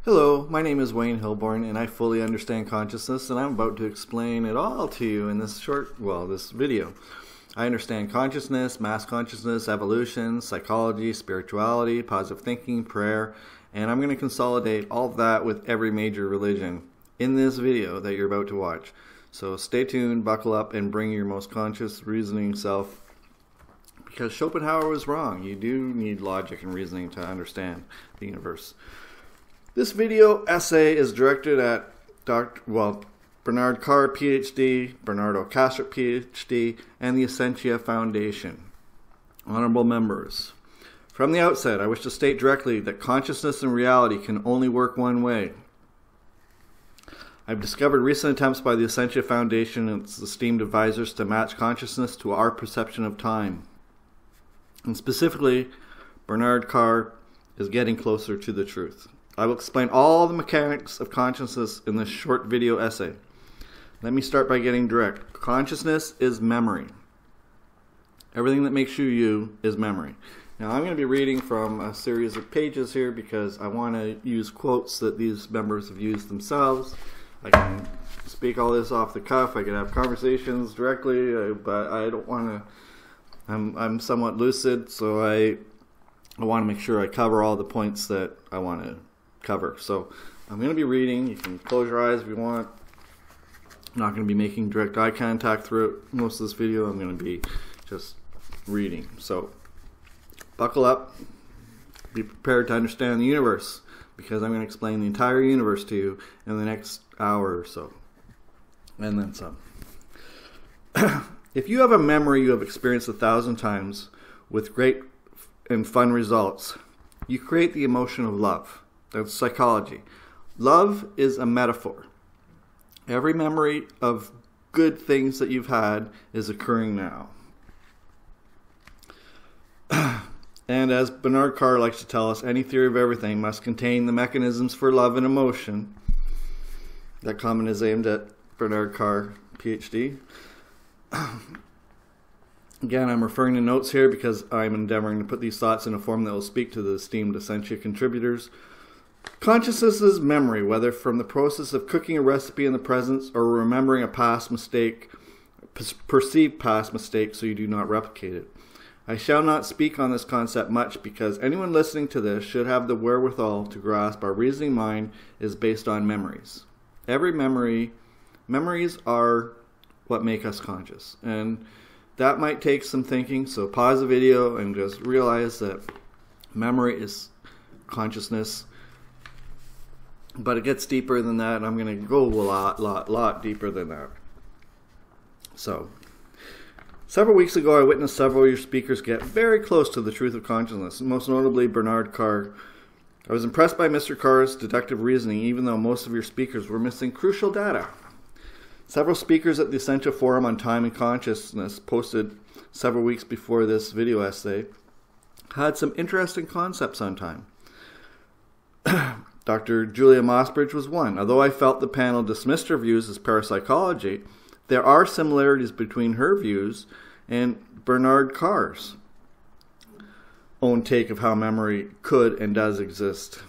Hello, my name is Wayne Hilborn, and I fully understand consciousness, and I'm about to explain it all to you in this this video. I understand consciousness, mass consciousness, evolution, psychology, spirituality, positive thinking, prayer, and I'm going to consolidate all of that with every major religion in this video that you're about to watch. So stay tuned, buckle up, and bring your most conscious reasoning self, because Schopenhauer was wrong. You do need logic and reasoning to understand the universe. This video essay is directed at Bernard Carr, PhD, Bernardo, Kastrup, PhD, and the Essentia Foundation. Honorable members. From the outset, I wish to state directly that consciousness and reality can only work one way. I've discovered recent attempts by the Essentia Foundation and its esteemed advisors to match consciousness to our perception of time. And specifically, Bernard Carr is getting closer to the truth. I will explain all the mechanics of consciousness in this short video essay. Let me start by getting direct. Consciousness is memory. Everything that makes you you is memory. Now I'm going to be reading from a series of pages here because I want to use quotes that these members have used themselves. I can speak all this off the cuff. I can have conversations directly, but I don't want to. I'm somewhat lucid, so I want to make sure I cover all the points that I want to cover. So I'm going to be reading. You can close your eyes if you want. I'm not going to be making direct eye contact throughout most of this video. I'm going to be just reading. So buckle up. Be prepared to understand the universe, because I'm going to explain the entire universe to you in the next hour or so. And then some. If you have a memory you have experienced 1,000 times with great and fun results, you create the emotion of love. That's psychology. Love is a metaphor. Every memory of good things that you've had is occurring now. And as Bernard Carr likes to tell us, any theory of everything must contain the mechanisms for love and emotion. That comment is aimed at Bernard Carr, PhD. Again, I'm referring to notes here because I'm endeavoring to put these thoughts in a form that will speak to the esteemed Essentia contributors. Consciousness is memory, whether from the process of cooking a recipe in the present or remembering a past mistake, perceived past mistake, so you do not replicate it. I shall not speak on this concept much because anyone listening to this should have the wherewithal to grasp our reasoning mind is based on memories. Every memories are what make us conscious. And that might take some thinking, so pause the video and just realize that memory is consciousness. But it gets deeper than that, and I'm going to go a lot deeper than that. So, several weeks ago, I witnessed several of your speakers get very close to the truth of consciousness, most notably Bernard Carr. I was impressed by Mr. Carr's deductive reasoning, even though most of your speakers were missing crucial data. Several speakers at the Essentia Forum on Time and Consciousness, posted several weeks before this video essay, had some interesting concepts on time. Dr. Julia Mossbridge was one. Although I felt the panel dismissed her views as parapsychology, there are similarities between her views and Bernard Carr's own take of how memory could and does exist.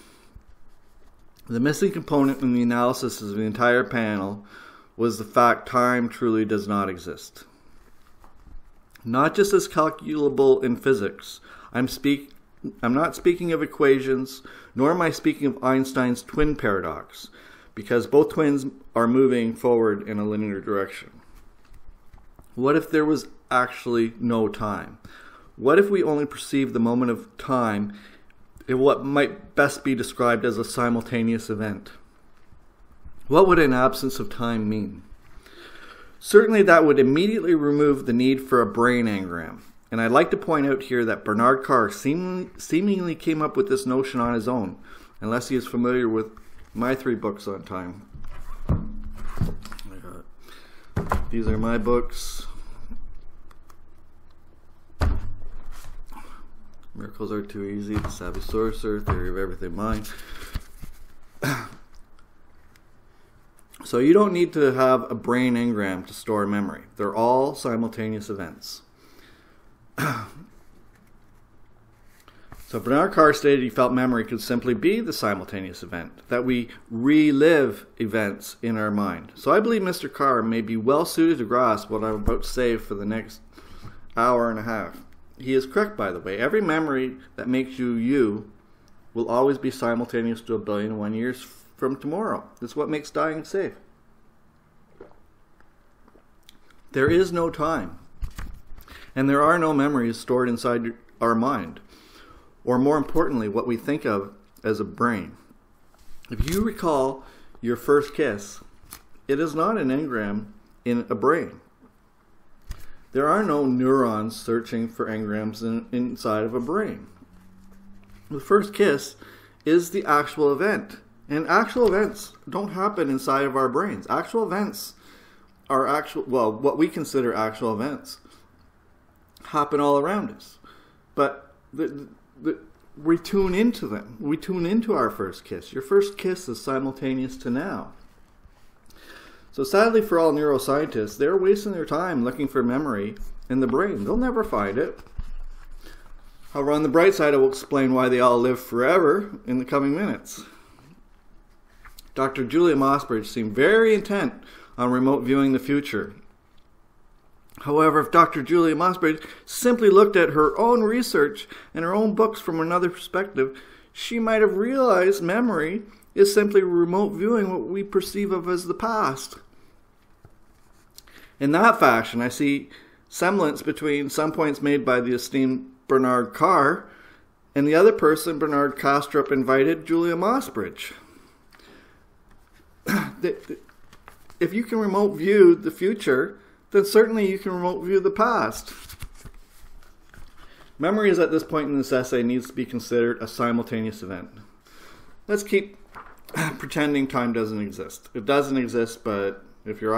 The missing component in the analysis of the entire panel was the fact time truly does not exist. Not just as calculable in physics. I'm not speaking of equations, nor am I speaking of Einstein's twin paradox, because both twins are moving forward in a linear direction. What if there was actually no time? What if we only perceive the moment of time in what might best be described as a simultaneous event? What would an absence of time mean? Certainly that would immediately remove the need for a brain engram. And I'd like to point out here that Bernard Carr seemingly came up with this notion on his own, unless he is familiar with my 3 books on time. These are my books. Miracles Are Too Easy, The Savvy Sorcerer, Theory of Everything Mind. So you don't need to have a brain engram to store memory. They're all simultaneous events. So Bernard Carr stated he felt memory could simply be the simultaneous event, that we relive events in our mind. So I believe Mr. Carr may be well suited to grasp what I'm about to say for the next hour and a half. He is correct, by the way. Every memory that makes you you will always be simultaneous to 1,000,000,001 years from tomorrow. That's what makes dying safe. There is no time, and there are no memories stored inside our mind, or more importantly, what we think of as a brain. If you recall your first kiss, it is not an engram in a brain. There are no neurons searching for engrams inside of a brain. The first kiss is the actual event. And actual events don't happen inside of our brains. Actual events are what we consider actual events happen all around us. But we tune into them. We tune into our first kiss. Your first kiss is simultaneous to now. So sadly for all neuroscientists, they're wasting their time looking for memory in the brain. They'll never find it. However, on the bright side, I will explain why they all live forever in the coming minutes. Dr. Julia Mossbridge seemed very intent on remote viewing the future. However, if Dr. Julia Mossbridge simply looked at her own research and her own books from another perspective, she might have realized memory is simply remote viewing what we perceive of as the past. In that fashion, I see semblance between some points made by the esteemed Bernard Carr and the other person Bernard Kastrup invited, Julia Mossbridge. If you can remote view the future, then certainly you can remote view the past. Memory is at this point in this essay needs to be considered a simultaneous event. Let's keep pretending time doesn't exist. It doesn't exist, but if you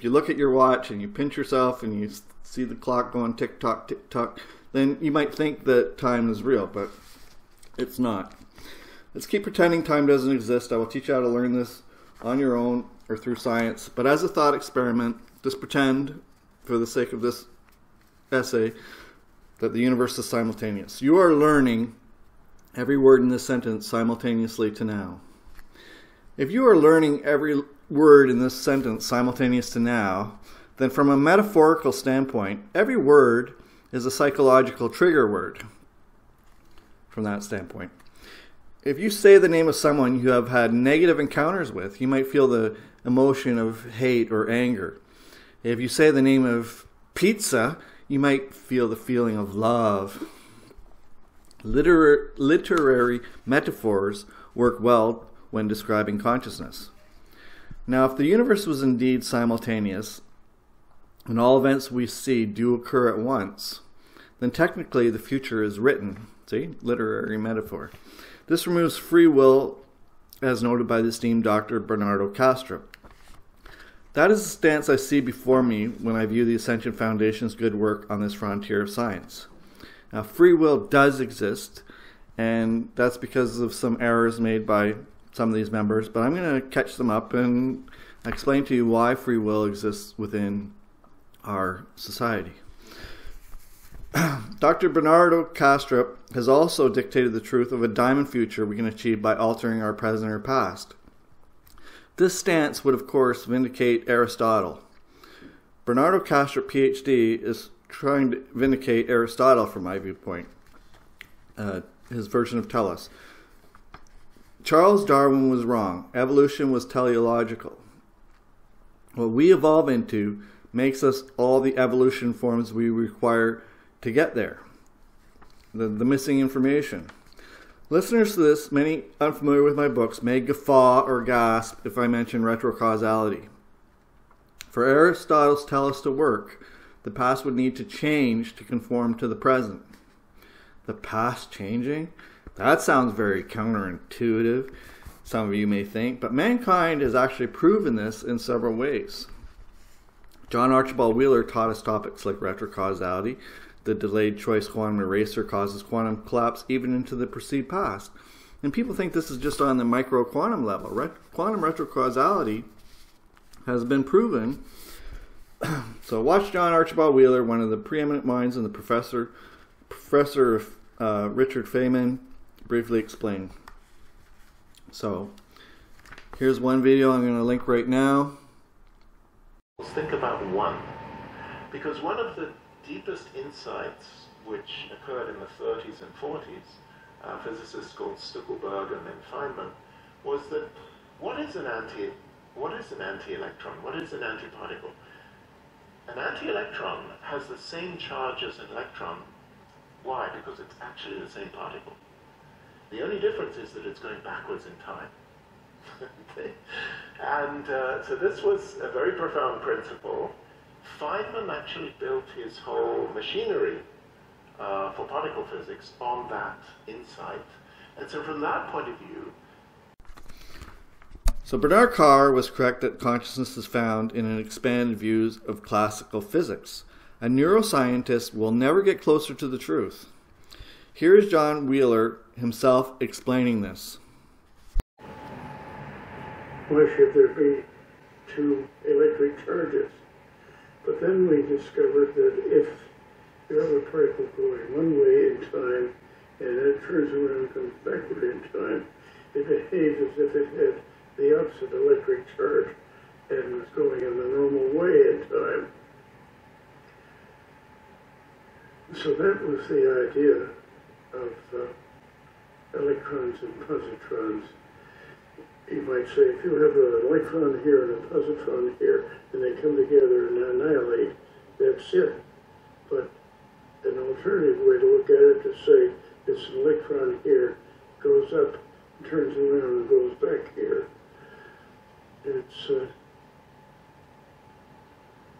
look at your watch and you pinch yourself and you see the clock going tick-tock, tick-tock, then you might think that time is real, but it's not. Let's keep pretending time doesn't exist. I will teach you how to learn this on your own or through science. But as a thought experiment, just pretend, for the sake of this essay, that the universe is simultaneous. You are learning every word in this sentence simultaneously to now. If you are learning every word in this sentence simultaneous to now, then from a metaphorical standpoint, every word is a psychological trigger word from that standpoint. If you say the name of someone you have had negative encounters with, you might feel the emotion of hate or anger. If you say the name of pizza, you might feel the feeling of love. Literary metaphors work well when describing consciousness. Now, if the universe was indeed simultaneous, and all events we see do occur at once, then technically the future is written. See? Literary metaphor. This removes free will, as noted by the esteemed Dr. Bernardo Kastrup. That is the stance I see before me when I view the Ascension Foundation's good work on this frontier of science. Now, free will does exist, and that's because of some errors made by some of these members, but I'm going to catch them up and explain to you why free will exists within our society. Dr. Bernardo Kastrup has also dictated the truth of a diamond future we can achieve by altering our present or past. This stance would, of course, vindicate Aristotle. Bernardo Kastrup, PhD, is trying to vindicate Aristotle from my viewpoint, his version of Tellus. Charles Darwin was wrong. Evolution was teleological. What we evolve into makes us all the evolution forms we require to get there. The missing information. Listeners to this, many unfamiliar with my books, may guffaw or gasp if I mention retrocausality. For Aristotle's Tellus to work, the past would need to change to conform to the present. The past changing? That sounds very counterintuitive, some of you may think, but mankind has actually proven this in several ways. John Archibald Wheeler taught us topics like retrocausality. The delayed choice quantum eraser causes quantum collapse even into the perceived past. And people think this is just on the micro quantum level. Quantum retrocausality has been proven. So watch John Archibald Wheeler, one of the preeminent minds and the professor of Richard Feynman briefly explained. So here's one video I'm going to link right now. Let's think about one, because one of the deepest insights which occurred in the 30s and 40s, physicists called Stuckelberg and then Feynman, was that what is an anti-electron? What is an antiparticle? An anti-electron has the same charge as an electron. Why? Because it's actually the same particle. The only difference is that it's going backwards in time. Okay? And so this was a very profound principle. Feynman actually built his whole machinery for particle physics on that insight. And so from that point of view... So Bernard Carr was correct that consciousness is found in an expanded views of classical physics. A neuroscientist will never get closer to the truth. Here is John Wheeler himself explaining this. Why should there be two electric charges? But then we discovered that if you have a particle going one way in time and it turns around and comes backward in time, it behaves as if it had the opposite electric charge and was going in the normal way in time. So that was the idea of electrons and positrons. You might say, if you have an electron here and a positron here, and they come together and annihilate, that's it. But an alternative way to look at it is to say, this electron here goes up, turns around and goes back here.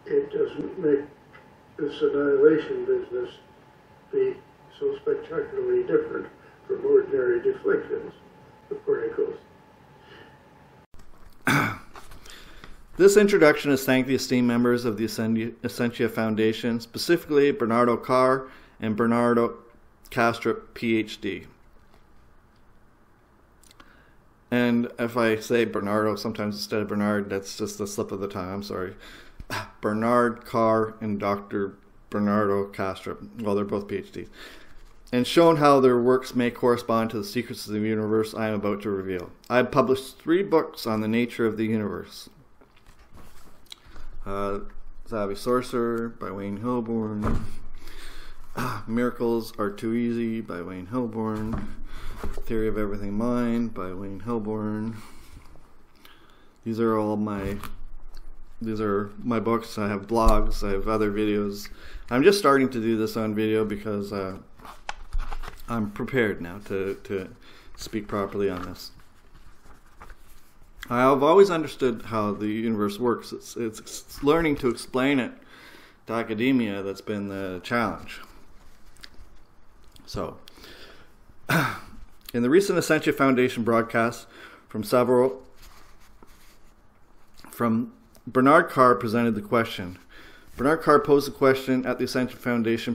It doesn't make this annihilation business be so spectacularly different from ordinary deflections of particles. This introduction is thank the esteemed members of the Essentia Foundation, specifically Bernardo Carr and Bernardo Kastrup, PhD. And if I say Bernardo sometimes instead of Bernard, that's just a slip of the tongue, I'm sorry. Bernard Carr and Dr. Bernardo Kastrup, well, they're both PhDs, and shown how their works may correspond to the secrets of the universe I am about to reveal. I have published 3 books on the nature of the universe. Savvy Sorcerer by Wayne Hilborn, Miracles Are Too Easy by Wayne Hilborn, Theory of Everything Mind by Wayne Hilborn. These are my books. I have blogs, I have other videos. I'm just starting to do this on video because I'm prepared now to speak properly on this. I've always understood how the universe works. It's learning to explain it to academia that's been the challenge. So, in the recent Essentia Foundation broadcast from Bernard Carr presented the question. Bernard Carr posed the question at the Essentia Foundation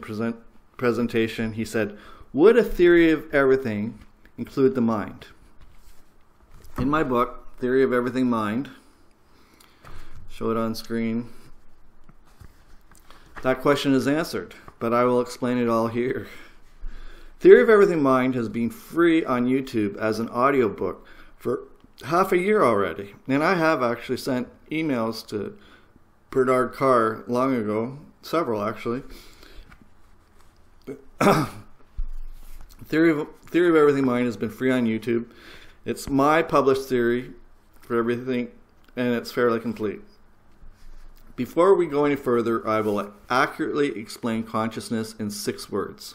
presentation. He said, would a theory of everything include the mind? In my book, Theory of Everything Mind, show it on screen, that question is answered, but I will explain it all here. Theory of Everything Mind has been free on YouTube as an audiobook for half a year already, and I have actually sent emails to Bernard Carr long ago, several actually. Theory of Everything Mind has been free on YouTube. It's my published theory for everything, and it's fairly complete. Before we go any further, I will accurately explain consciousness in 6 words.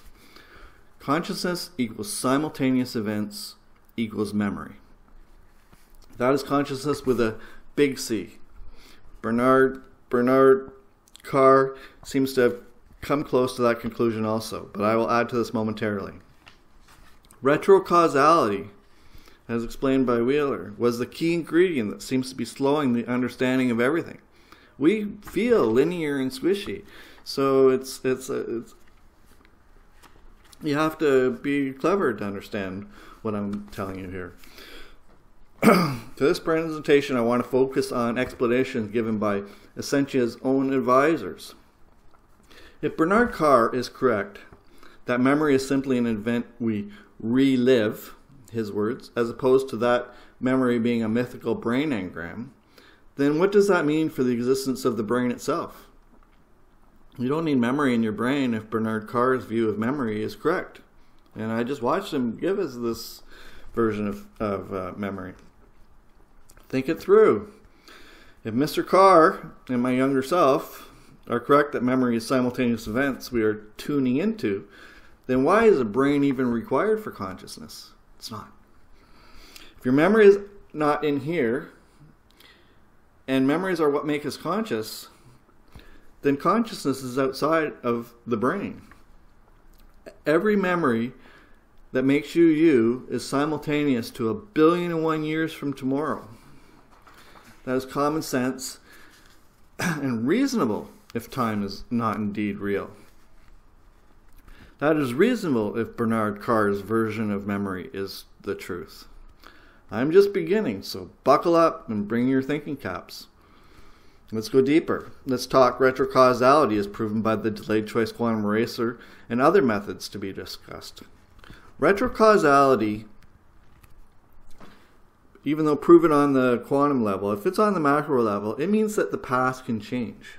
Consciousness equals simultaneous events equals memory. That is consciousness with a big C. Bernard Carr seems to have come close to that conclusion also, but I will add to this momentarily. Retrocausality, as explained by Wheeler, was the key ingredient that seems to be slowing the understanding of everything. We feel linear and squishy, so it's you have to be clever to understand what I'm telling you here. For this presentation, I want to focus on explanations given by Essentia's own advisors. If Bernard Carr is correct that memory is simply an event we relive, his words, as opposed to that memory being a mythical brain engram, then what does that mean for the existence of the brain itself? You don't need memory in your brain if Bernard Carr's view of memory is correct. And I just watched him give us this version of memory. Think it through. If Mr. Carr and my younger self are correct that memory is simultaneous events we are tuning into, then why is a brain even required for consciousness? It's not. If your memory is not in here, and memories are what make us conscious, then consciousness is outside of the brain. Every memory that makes you you is simultaneous to 1,000,000,001 years from tomorrow. That is common sense and reasonable if time is not indeed real. That is reasonable if Bernard Carr's version of memory is the truth. I'm just beginning, so buckle up and bring your thinking caps. Let's go deeper. Let's talk retrocausality as proven by the delayed choice quantum eraser and other methods to be discussed. Retrocausality, even though proven on the quantum level, if it's on the macro level, it means that the past can change.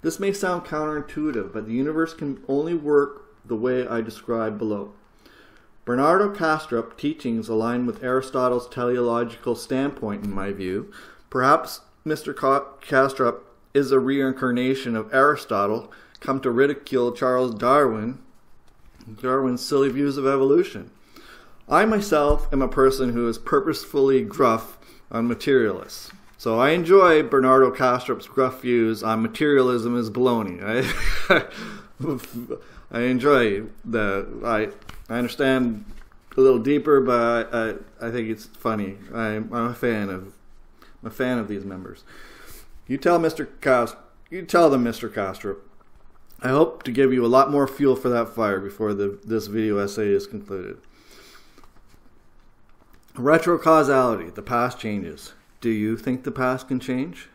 This may sound counterintuitive, but the universe can only work the way I described below. Bernardo Kastrup teachings align with Aristotle's teleological standpoint, in my view. Perhaps Mr. Kastrup is a reincarnation of Aristotle, come to ridicule Charles Darwin's silly views of evolution. I myself am a person who is purposefully gruff on materialists. So I enjoy Bernardo Kastrup's gruff views on materialism as baloney. I enjoy I understand a little deeper, but I think it's funny. I'm a fan of these members. You tell them, Mr. Kastrup. I hope to give you a lot more fuel for that fire before this video essay is concluded. Retrocausality, the past changes. Do you think the past can change?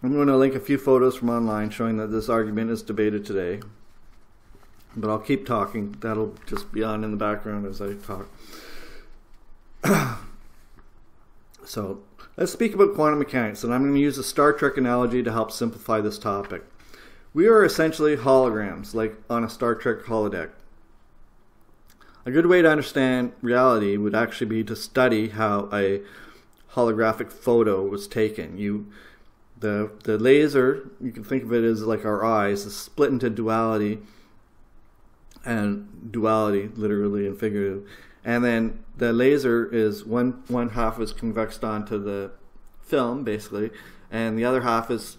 I'm going to link a few photos from online showing that this argument is debated today. But I'll keep talking. That'll just be on in the background as I talk. So, let's speak about quantum mechanics, and I'm going to use a Star Trek analogy to help simplify this topic. We are essentially holograms, like on a Star Trek holodeck. A good way to understand reality would actually be to study how a holographic photo was taken. The laser, you can think of it as like our eyes, is split into duality, and duality literally and figurative. And then the laser is one half is convexed onto the film, basically, and the other half is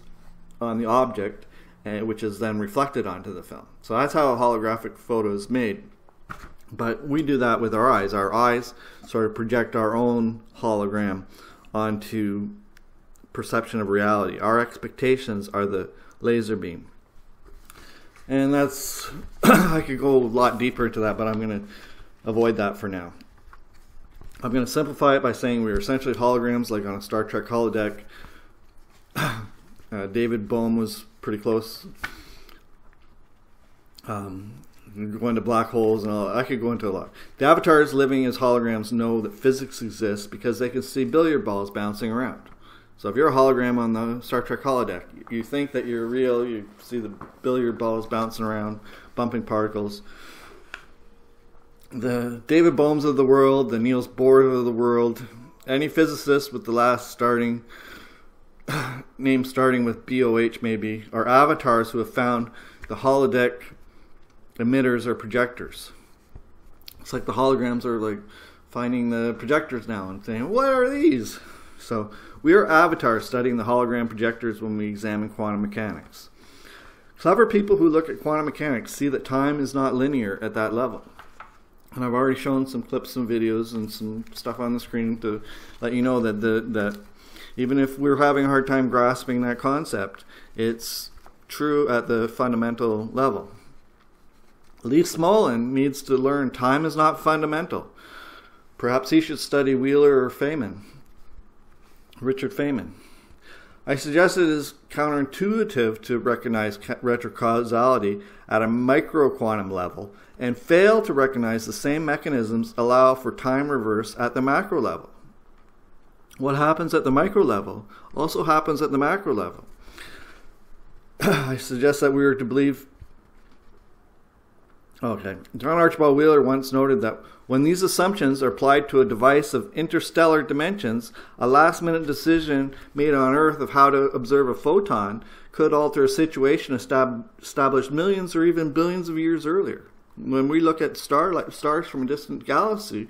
on the object, which is then reflected onto the film. So that's how a holographic photo is made. But we do that with our eyes. Our eyes sort of project our own hologram onto perception of reality. Our expectations are the laser beam. And that's, I could go a lot deeper into that, but I'm going to avoid that for now. I'm going to simplify it by saying we are essentially holograms like on a Star Trek holodeck. David Bohm was pretty close. Go into black holes and all. I could go into a lot. The avatars living as holograms know that physics exists because they can see billiard balls bouncing around. So if you're a hologram on the Star Trek holodeck, you think that you're real, you see the billiard balls bouncing around, bumping particles. The David Bohms of the world, the Niels Bohr of the world, any physicist with the last name starting with BOH maybe, are avatars who have found the holodeck emitters or projectors. It's like the holograms are like finding the projectors now and saying, what are these? So we are avatars studying the hologram projectors when we examine quantum mechanics. Clever people who look at quantum mechanics see that time is not linear at that level. And I've already shown some clips and videos and some stuff on the screen to let you know that even if we're having a hard time grasping that concept, it's true at the fundamental level. Lee Smolin needs to learn time is not fundamental. Perhaps he should study Wheeler or Feynman. Richard Feynman. I suggest it is counterintuitive to recognize retrocausality at a micro-quantum level and fail to recognize the same mechanisms allow for time reverse at the macro level. What happens at the micro level also happens at the macro level. I suggest that we are to believe... Okay. John Archibald Wheeler once noted that when these assumptions are applied to a device of interstellar dimensions, a last-minute decision made on Earth of how to observe a photon could alter a situation established millions or even billions of years earlier. When we look at stars from a distant galaxy,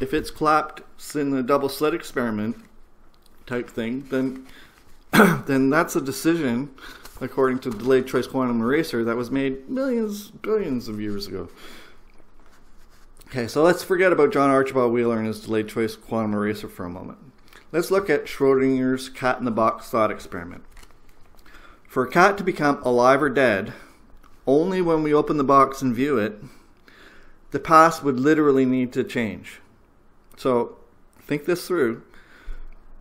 if it's collapsed in a double slit experiment type thing, then that's a decision, according to delayed choice quantum eraser, that was made billions of years ago. Okay, so let's forget about John Archibald Wheeler and his delayed choice quantum eraser for a moment. Let's look at Schrodinger's cat-in-the-box thought experiment. For a cat to become alive or dead, only when we open the box and view it, the past would literally need to change. So think this through,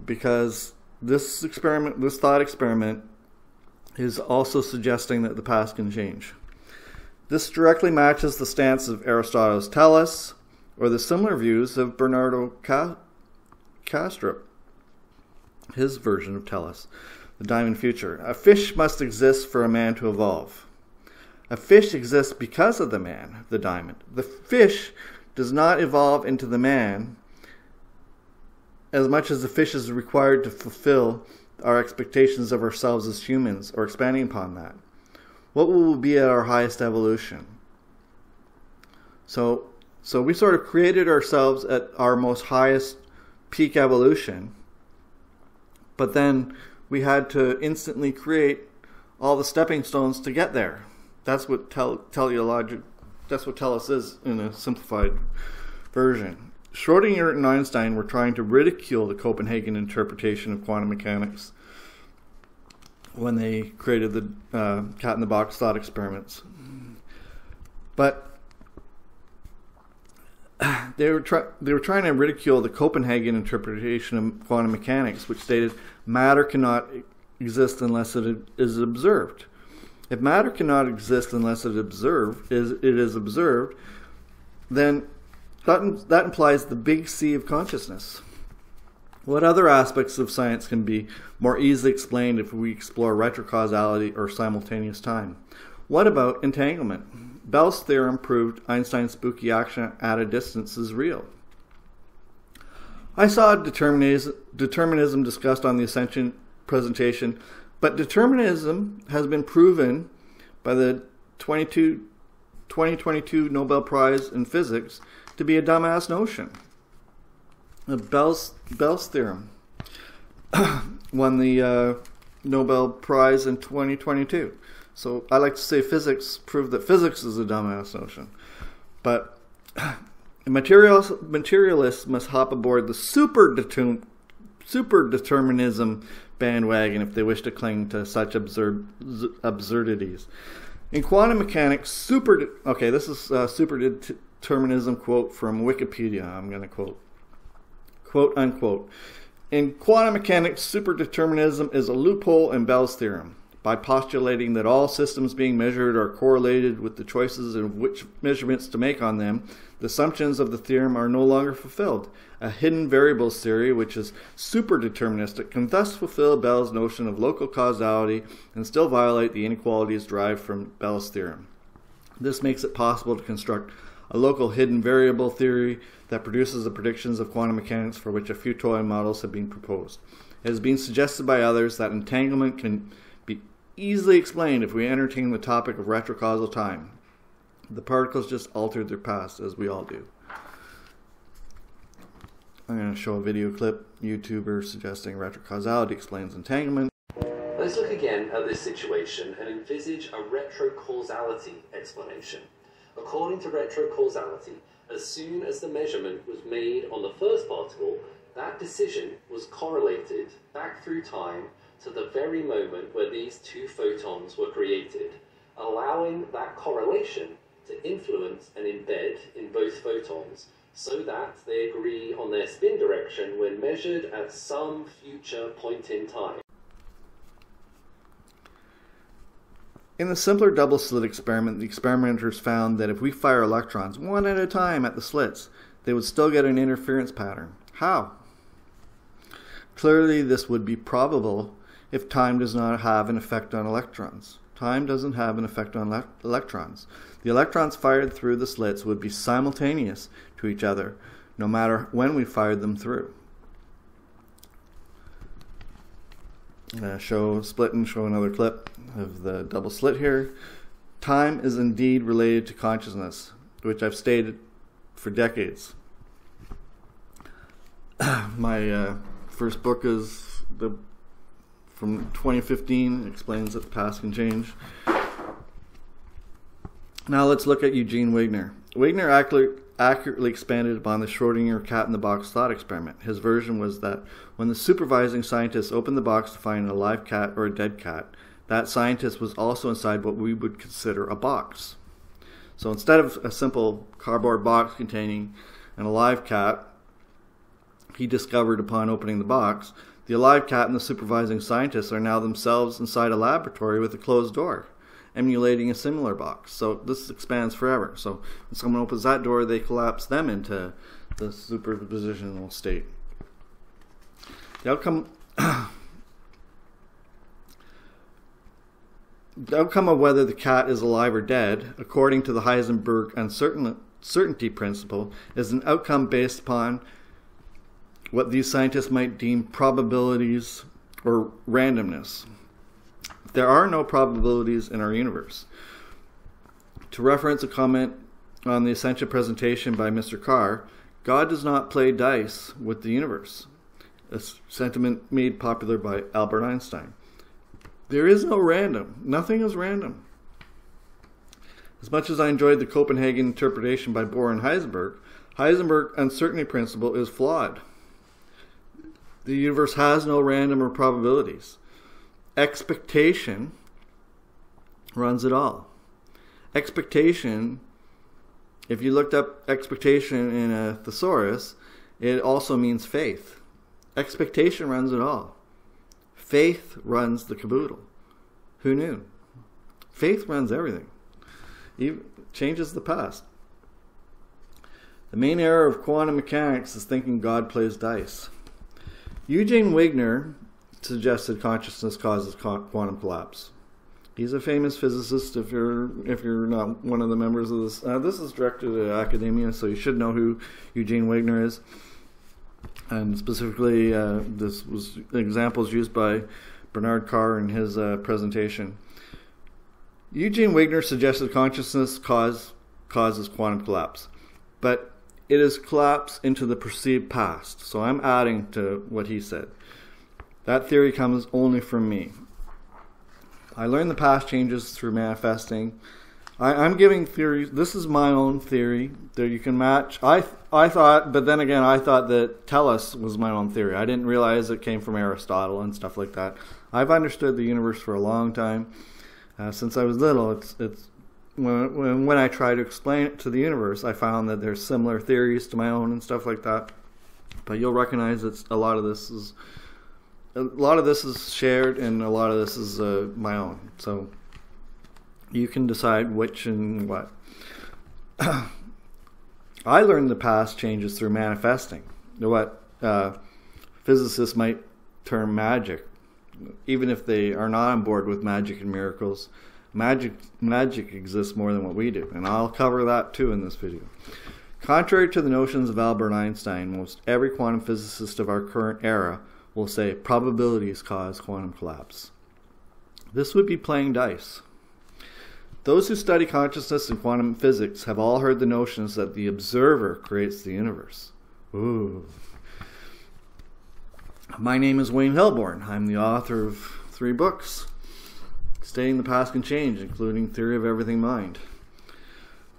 because this thought experiment is also suggesting that the past can change. This directly matches the stance of Aristotle's Tellus, or the similar views of Bernardo Kastrup, his version of Tellus, the diamond future. A fish must exist for a man to evolve. A fish exists because of the man, the diamond. The fish does not evolve into the man as much as the fish is required to fulfill our expectations of ourselves as humans, or expanding upon that. What will we be at our highest evolution? So we sort of created ourselves at our most highest peak evolution, but then we had to instantly create all the stepping stones to get there. That's what that's what Tellus is in a simplified version. Schrodinger and Einstein were trying to ridicule the Copenhagen interpretation of quantum mechanics when they created the cat-in-the-box thought experiments. But they were trying to ridicule the Copenhagen interpretation of quantum mechanics, which stated matter cannot exist unless it is observed. If matter cannot exist unless it is observed, then that implies the big C of consciousness. What other aspects of science can be more easily explained if we explore retrocausality or simultaneous time? What about entanglement? Bell's theorem proved Einstein's spooky action at a distance is real. I saw determinism discussed on the Essentia presentation, but determinism has been proven by the 2022 Nobel Prize in Physics to be a dumbass notion. Bell's theorem won the Nobel Prize in 2022. So I like to say physics proved that physics is a dumbass notion. But materialists must hop aboard the super determinism bandwagon if they wish to cling to such absurdities. In quantum mechanics, this is a super determinism quote from Wikipedia. I'm going to quote unquote. In quantum mechanics, superdeterminism is a loophole in Bell's theorem. By postulating that all systems being measured are correlated with the choices of which measurements to make on them, the assumptions of the theorem are no longer fulfilled. A hidden variables theory, which is superdeterministic, can thus fulfill Bell's notion of local causality and still violate the inequalities derived from Bell's theorem. This makes it possible to construct a local hidden variable theory that produces the predictions of quantum mechanics for which a few toy models have been proposed. It has been suggested by others that entanglement can be easily explained if we entertain the topic of retrocausal time. The particles just altered their past, as we all do. I'm going to show a video clip, YouTuber suggesting retrocausality explains entanglement. Let's look again at this situation and envisage a retrocausality explanation. According to retrocausality, as soon as the measurement was made on the first particle, that decision was correlated back through time to the very moment where these two photons were created, allowing that correlation to influence and embed in both photons so that they agree on their spin direction when measured at some future point in time. In the simpler double slit experiment, the experimenters found that if we fire electrons one at a time at the slits, they would still get an interference pattern. How? Clearly, this would be probable if time does not have an effect on electrons. Time doesn't have an effect on electrons. The electrons fired through the slits would be simultaneous to each other, no matter when we fired them through. Split and show another clip of the double slit here. Time is indeed related to consciousness, which I've stated for decades. My first book is from 2015, explains that the past can change. Now let's look at Eugene Wigner. Wigner accurately expanded upon the Schrödinger cat-in-the-box thought experiment. His version was that when the supervising scientist opened the box to find a live cat or a dead cat, that scientist was also inside what we would consider a box. So instead of a simple cardboard box containing an alive cat, he discovered upon opening the box, the alive cat and the supervising scientists are now themselves inside a laboratory with a closed door, emulating a similar box. So this expands forever. So when someone opens that door, they collapse them into the superpositional state. The outcome of whether the cat is alive or dead, according to the Heisenberg uncertainty principle, is an outcome based upon what these scientists might deem probabilities or randomness. There are no probabilities in our universe. To reference a comment on the Essentia presentation by Mr. Carr, God does not play dice with the universe, a sentiment made popular by Albert Einstein. There is no random. Nothing is random. As much as I enjoyed the Copenhagen interpretation by Bohr and Heisenberg, Heisenberg's uncertainty principle is flawed. The universe has no random or probabilities. Expectation runs it all. Expectation, if you looked up expectation in a thesaurus, it also means faith. Expectation runs it all. Faith runs the caboodle. Who knew? Faith runs everything. It changes the past. The main error of quantum mechanics is thinking God plays dice. Eugene Wigner suggested consciousness causes quantum collapse. He's a famous physicist. If you're not one of the members of this, this is directed at academia, so you should know who Eugene Wigner is. And specifically, this was examples used by Bernardo Carr in his presentation. Eugene Wigner suggested consciousness causes quantum collapse, but it is collapse into the perceived past. So I'm adding to what he said. That theory comes only from me. I learned the past changes through manifesting. I'm giving theories. This is my own theory that you can match. I thought, but then again, I thought that tellus was my own theory. I didn't realize it came from Aristotle and stuff like that. I've understood the universe for a long time. Since I was little, it's when I try to explain it to the universe, I found that there's similar theories to my own and stuff like that. But you'll recognize that a lot of this is shared, and a lot of this is my own. So you can decide which and what. I learned the past changes through manifesting, what physicists might term magic. Even if they are not on board with magic and miracles, magic exists more than what we do, and I'll cover that too in this video. Contrary to the notions of Albert Einstein, most every quantum physicist of our current era will say probabilities cause quantum collapse. This would be playing dice. Those who study consciousness and quantum physics have all heard the notions that the observer creates the universe. Ooh. My name is Wayne Hilborn. I'm the author of 3 books stating the past can change, including Theory of Everything Mind.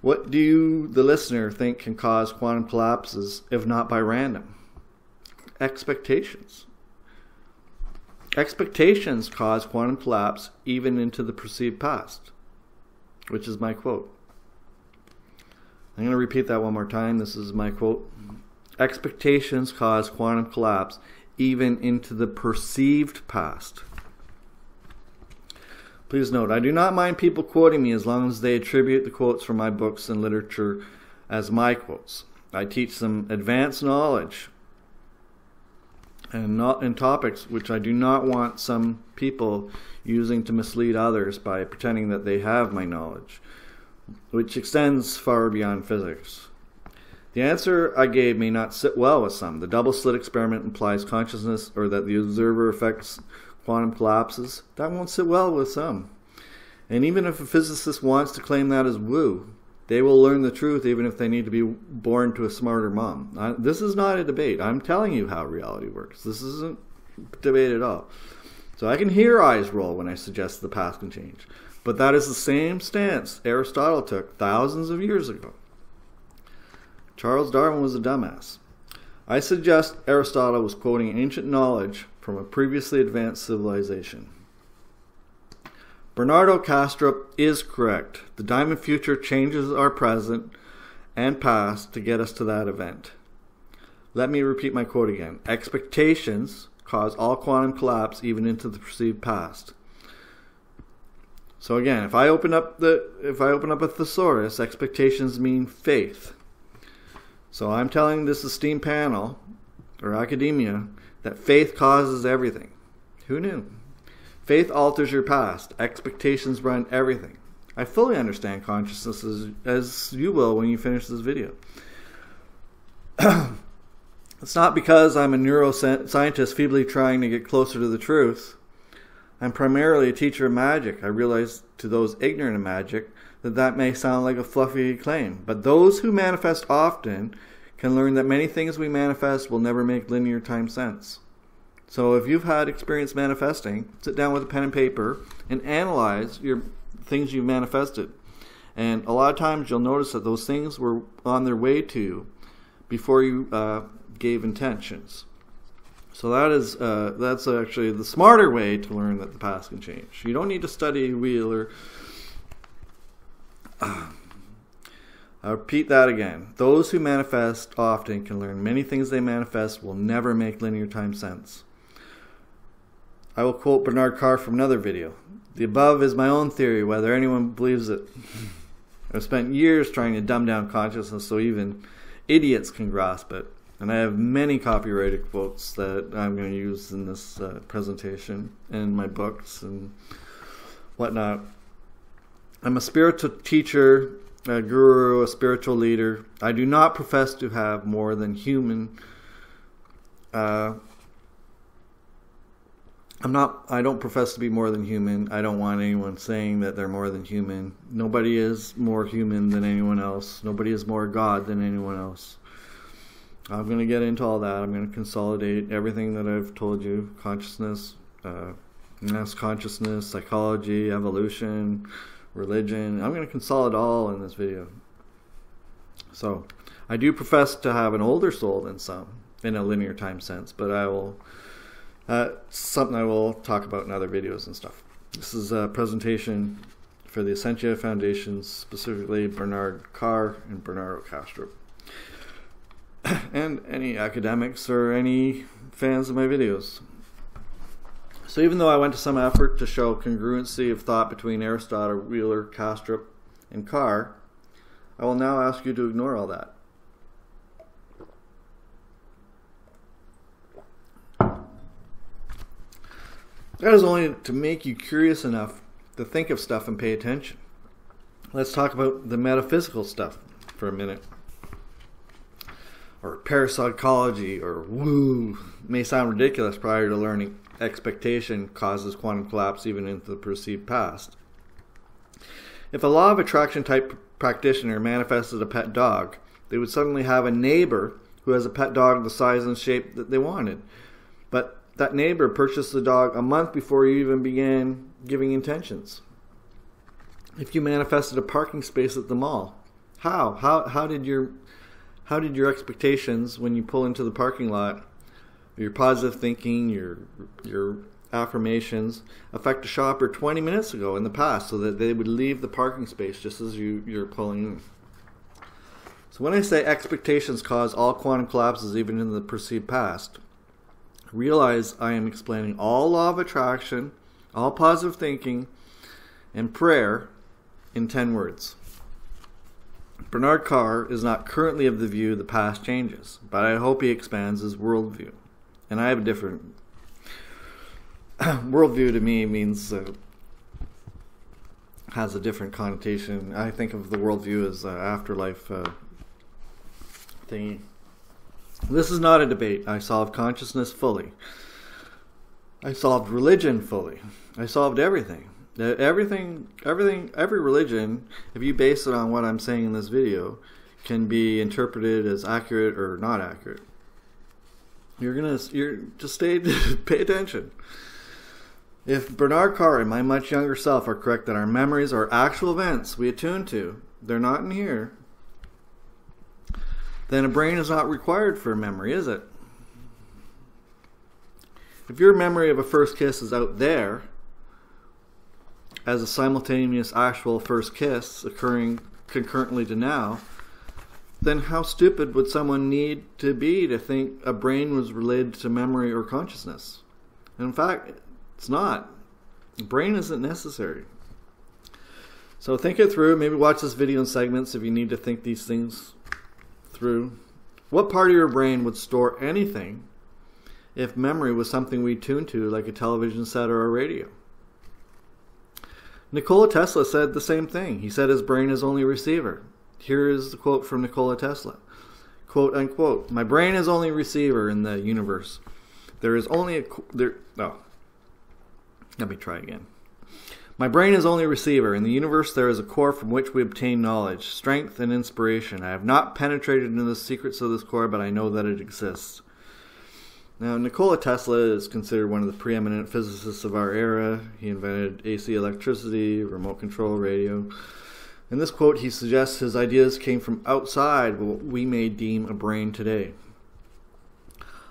What do you, the listener, think can cause quantum collapses, if not by random? Expectations. Expectations cause quantum collapse even into the perceived past, which is my quote. I'm going to repeat that one more time. This is my quote. Expectations cause quantum collapse even into the perceived past. Please note, I do not mind people quoting me as long as they attribute the quotes from my books and literature as my quotes. I teach them advanced knowledge and not in topics which I do not want some people using to mislead others by pretending that they have my knowledge, which extends far beyond physics. The answer I gave may not sit well with some. The double slit experiment implies consciousness, or that the observer affects quantum collapses. That won't sit well with some. And even if a physicist wants to claim that as woo, they will learn the truth even if they need to be born to a smarter mom. This is not a debate. I'm telling you how reality works. This isn't a debate at all. So I can hear eyes roll when I suggest the past can change. But that is the same stance Aristotle took thousands of years ago. Charles Darwin was a dumbass. I suggest Aristotle was quoting ancient knowledge from a previously advanced civilization. Bernardo Kastrup is correct. The diamond future changes our present and past to get us to that event. Let me repeat my quote again. Expectations cause all quantum collapse, even into the perceived past. So again, if I open up a thesaurus, expectations mean faith. So I'm telling this esteemed panel, or academia, that faith causes everything. Who knew? Faith alters your past. Expectations run everything. I fully understand consciousness as you will when you finish this video. It's not because I'm a neuroscientist feebly trying to get closer to the truth. I'm primarily a teacher of magic. I realize to those ignorant of magic that may sound like a fluffy claim. But those who manifest often can learn that many things we manifest will never make linear time sense. So if you've had experience manifesting, sit down with a pen and paper and analyze your things you manifested. And a lot of times you'll notice that those things were on their way to you before you gave intentions. So that's actually the smarter way to learn that the past can change. You don't need to study Wheeler. I'll repeat that again. Those who manifest often can learn many things they manifest will never make linear time sense. I will quote Bernard Carr from another video. The above is my own theory, whether anyone believes it. I've spent years trying to dumb down consciousness so even idiots can grasp it. And I have many copyrighted quotes that I'm going to use in this presentation and my books and whatnot. I'm a spiritual teacher, a guru, a spiritual leader. I do not profess to have more than human. I don't profess to be more than human. I don't want anyone saying that they're more than human. Nobody is more human than anyone else. Nobody is more God than anyone else. I'm going to get into all that. I'm going to consolidate everything that I've told you. Consciousness, mass consciousness, psychology, evolution, religion. I'm going to consolidate all in this video. So, I do profess to have an older soul than some, in a linear time sense, but I will... something I will talk about in other videos and stuff. This is a presentation for the Essentia Foundation, specifically Bernard Carr and Bernardo Kastrup. And any academics or any fans of my videos. So even though I went to some effort to show congruency of thought between Aristotle, Wheeler, Kastrup, and Carr, I will now ask you to ignore all that. That is only to make you curious enough to think of stuff and pay attention. Let's talk about the metaphysical stuff for a minute. Or parapsychology, or woo. It may sound ridiculous prior to learning expectation causes quantum collapse even into the perceived past. If a law of attraction type practitioner manifested a pet dog, they would suddenly have a neighbor who has a pet dog the size and shape that they wanted. But that neighbor purchased the dog a month before you even began giving intentions. If you manifested a parking space at the mall, how did your expectations when you pull into the parking lot, your positive thinking, your affirmations affect a shopper 20 minutes ago in the past so that they would leave the parking space just as you're pulling in? So when I say expectations cause all quantum collapses even in the perceived past, realize I am explaining all law of attraction, all positive thinking, and prayer in 10 words. Bernard Carr is not currently of the view the past changes, but I hope he expands his worldview. And I have a different worldview. To me means has a different connotation. I think of the worldview as afterlife thingy. This is not a debate. I solved consciousness fully. I solved religion fully. I solved everything. Every religion, if you base it on what I'm saying in this video, can be interpreted as accurate or not accurate. You're just pay attention. If Bernard Carr and my much younger self are correct that our memories are actual events we attune to, they're not in here, then a brain is not required for a memory, is it? If your memory of a first kiss is out there, as a simultaneous actual first kiss occurring concurrently to now, then how stupid would someone need to be to think a brain was related to memory or consciousness? And in fact, it's not. The brain isn't necessary. So think it through. Maybe watch this video in segments if you need to think these things through. What part of your brain would store anything if memory was something we tune to, like a television set or a radio? Nikola Tesla said the same thing. He said his brain is only a receiver. Here is the quote from Nikola Tesla. Quote unquote, "My brain is only a receiver in the universe. There is only let me try again. My brain is only a receiver. In the universe there is a core from which we obtain knowledge, strength, and inspiration. I have not penetrated into the secrets of this core, but I know that it exists." Now, Nikola Tesla is considered one of the preeminent physicists of our era. He invented AC electricity, remote control radio. In this quote, he suggests his ideas came from outside what we may deem a brain today.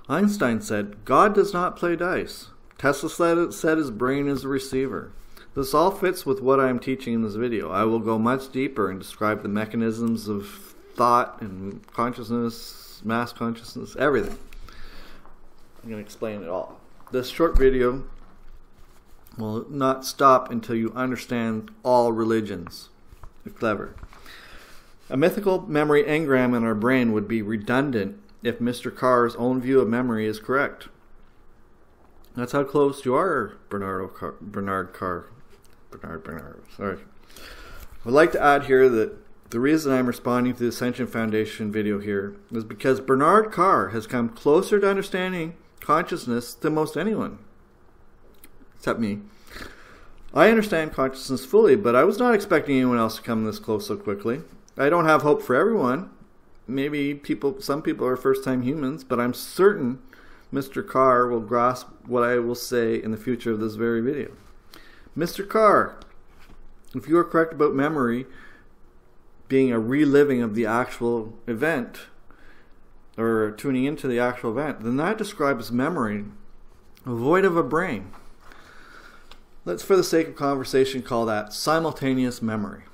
Einstein said, "God does not play dice." Tesla said his brain is a receiver. This all fits with what I am teaching in this video. I will go much deeper and describe the mechanisms of thought and consciousness, mass consciousness, everything. I'm going to explain it all. This short video will not stop until you understand all religions. You're clever. A mythical memory engram in our brain would be redundant if Mr. Carr's own view of memory is correct. That's how close you are, Bernard. Sorry. I would like to add here that the reason I'm responding to the Ascension Foundation video here is because Bernard Carr has come closer to understanding consciousness than most anyone, except me. I understand consciousness fully, but I was not expecting anyone else to come this close so quickly. I don't have hope for everyone. Maybe some people are first-time humans, but I'm certain Mr. Carr will grasp what I will say in the future of this very video. Mr. Carr, if you are correct about memory being a reliving of the actual event, or tuning into the actual event, then that describes memory void of a brain. Let's, for the sake of conversation, call that simultaneous memory.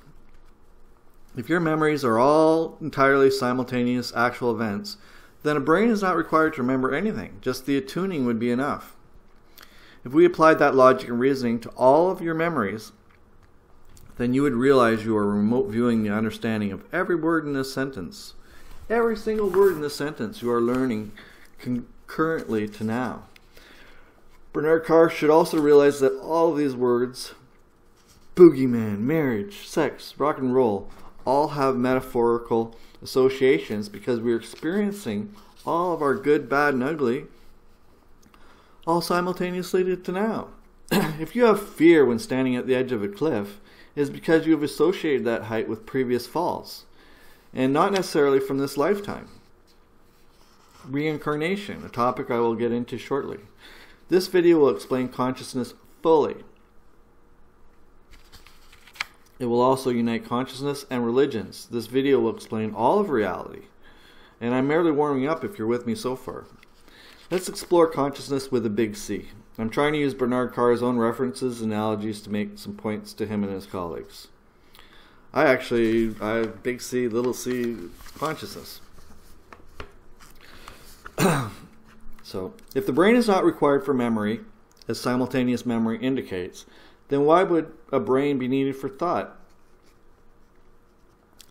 If your memories are all entirely simultaneous actual events, then a brain is not required to remember anything. Just the attuning would be enough. If we applied that logic and reasoning to all of your memories, then you would realize you are remote viewing the understanding of every word in this sentence. Every single word in this sentence you are learning concurrently to now. Bernard Carr should also realize that all of these words, boogeyman, marriage, sex, rock and roll, all have metaphorical associations because we're experiencing all of our good, bad, and ugly all simultaneously to now. If you have fear when standing at the edge of a cliff, it is because you have associated that height with previous falls, and not necessarily from this lifetime. Reincarnation, a topic I will get into shortly. This video will explain consciousness fully. It will also unite consciousness and religions. This video will explain all of reality. And I'm merely warming up if you're with me so far. Let's explore consciousness with a big C. I'm trying to use Bernard Carr's own references and analogies to make some points to him and his colleagues. I have big C, little c consciousness. So, if the brain is not required for memory, as simultaneous memory indicates, then why would a brain be needed for thought?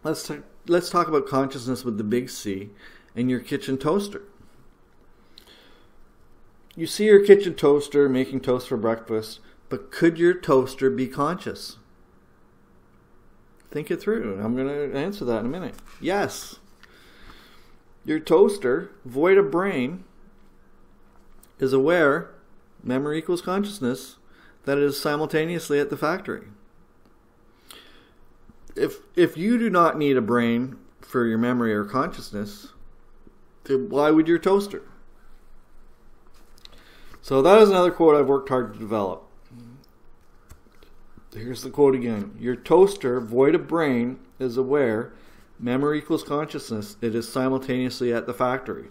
Let's talk about consciousness with the big C and your kitchen toaster. You see your kitchen toaster making toast for breakfast, but could your toaster be conscious? Think it through. I'm going to answer that in a minute. Yes. Your toaster, void of brain, is aware, memory equals consciousness, that it is simultaneously at the factory. If you do not need a brain for your memory or consciousness, then why would your toaster? So that is another quote I've worked hard to develop. Here's the quote again. Your toaster, void of brain, is aware, memory equals consciousness, it is simultaneously at the factory.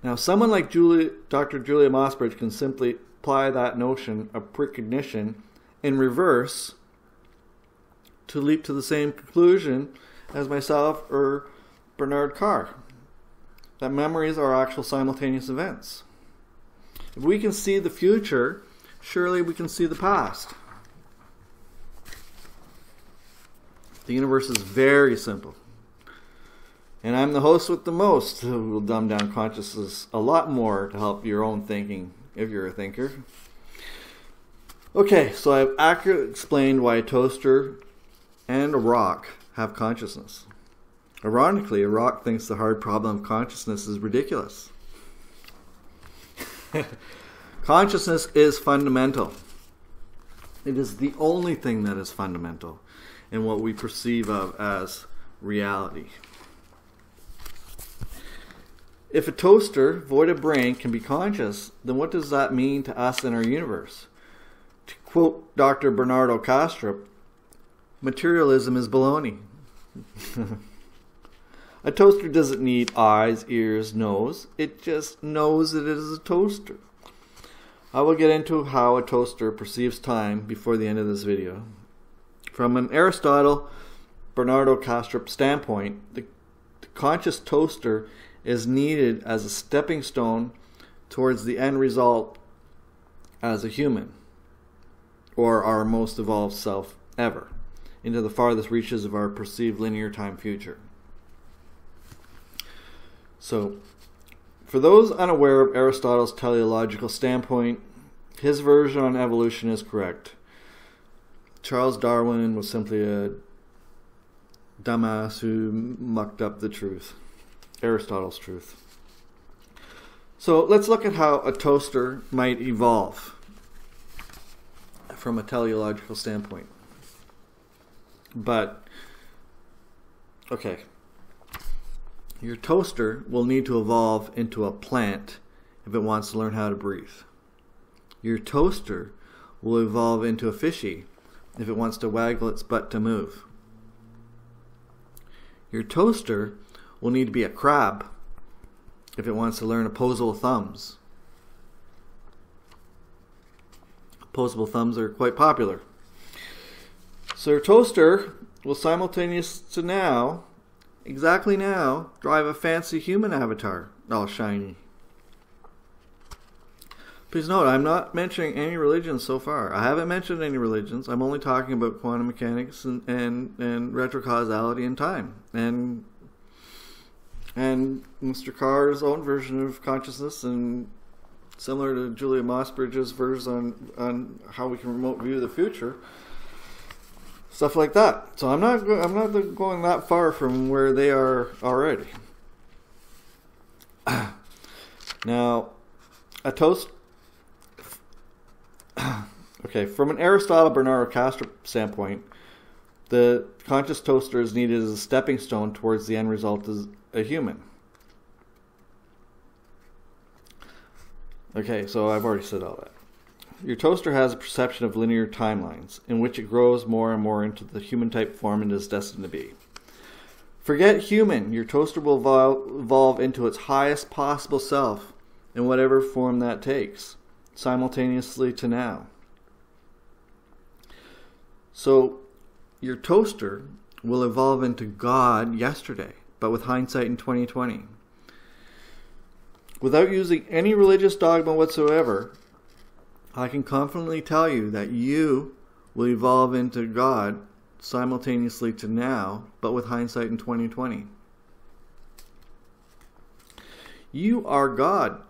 Now, someone like Dr. Julia Mossbridge can simply apply that notion of precognition in reverse to leap to the same conclusion as myself or Bernard Carr, that memories are actual simultaneous events. If we can see the future, surely we can see the past. The universe is very simple. And I'm the host with the most who will dumb down consciousness a lot more to help your own thinking if you're a thinker. Okay, so I've accurately explained why a toaster and a rock have consciousness. Ironically, a rock thinks the hard problem of consciousness is ridiculous. Consciousness is fundamental. It is the only thing that is fundamental in what we perceive of as reality. If a toaster, void of brain, can be conscious, then what does that mean to us in our universe? To quote Dr. Bernardo Kastrup, materialism is baloney. A toaster doesn't need eyes, ears, nose. It just knows that it is a toaster. I will get into how a toaster perceives time before the end of this video. From an Aristotle, Bernardo Kastrup standpoint, the conscious toaster is needed as a stepping stone towards the end result as a human, or our most evolved self ever, into the farthest reaches of our perceived linear time future. So, for those unaware of Aristotle's teleological standpoint, his version on evolution is correct. Charles Darwin was simply a dumbass who mucked up the truth, Aristotle's truth. So let's look at how a toaster might evolve from a teleological standpoint. But, okay, your toaster will need to evolve into a plant if it wants to learn how to breathe. Your toaster will evolve into a fishy if it wants to waggle its butt to move. Your toaster will need to be a crab if it wants to learn opposable thumbs. Opposable thumbs are quite popular. So your toaster will simultaneously now, exactly now, drive a fancy human avatar, all shiny. Please note, I'm not mentioning any religions so far. I haven't mentioned any religions. I'm only talking about quantum mechanics and retrocausality in time. And Mr. Carr's own version of consciousness, and similar to Julia Mossbridge's version on how we can remote view the future. Stuff like that. So I'm not going that far from where they are already. Now, a toast. Okay, from an Aristotle Bernardo Kastrup standpoint, the conscious toaster is needed as a stepping stone towards the end result as a human. Okay, so I've already said all that. Your toaster has a perception of linear timelines, in which it grows more and more into the human-type form it is destined to be. Forget human. Your toaster will evolve into its highest possible self, in whatever form that takes, simultaneously to now. So, your toaster will evolve into God yesterday, but with hindsight in 2020. Without using any religious dogma whatsoever, I can confidently tell you that you will evolve into God simultaneously to now, but with hindsight in 2020. You are God,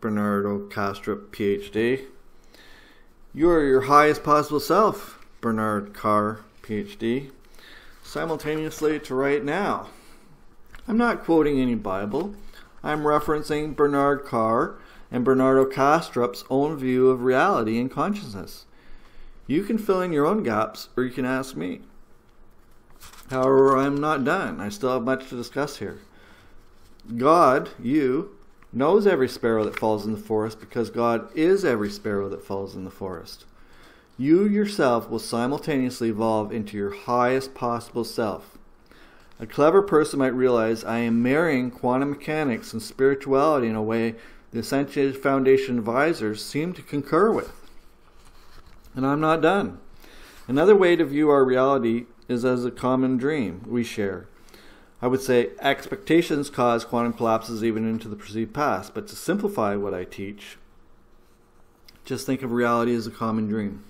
Bernardo Kastrup, PhD. You are your highest possible self, Bernard Carr, PhD, simultaneously to right now. I'm not quoting any Bible. I'm referencing Bernard Carr and Bernardo Kastrup's own view of reality and consciousness. You can fill in your own gaps, or you can ask me. However, I'm not done. I still have much to discuss here. God, you, knows every sparrow that falls in the forest because God is every sparrow that falls in the forest. You yourself will simultaneously evolve into your highest possible self. A clever person might realize I am marrying quantum mechanics and spirituality in a way the Essentia Foundation advisors seem to concur with. And I'm not done. Another way to view our reality is as a common dream we share. I would say expectations cause quantum collapses even into the perceived past, but to simplify what I teach, just think of reality as a common dream.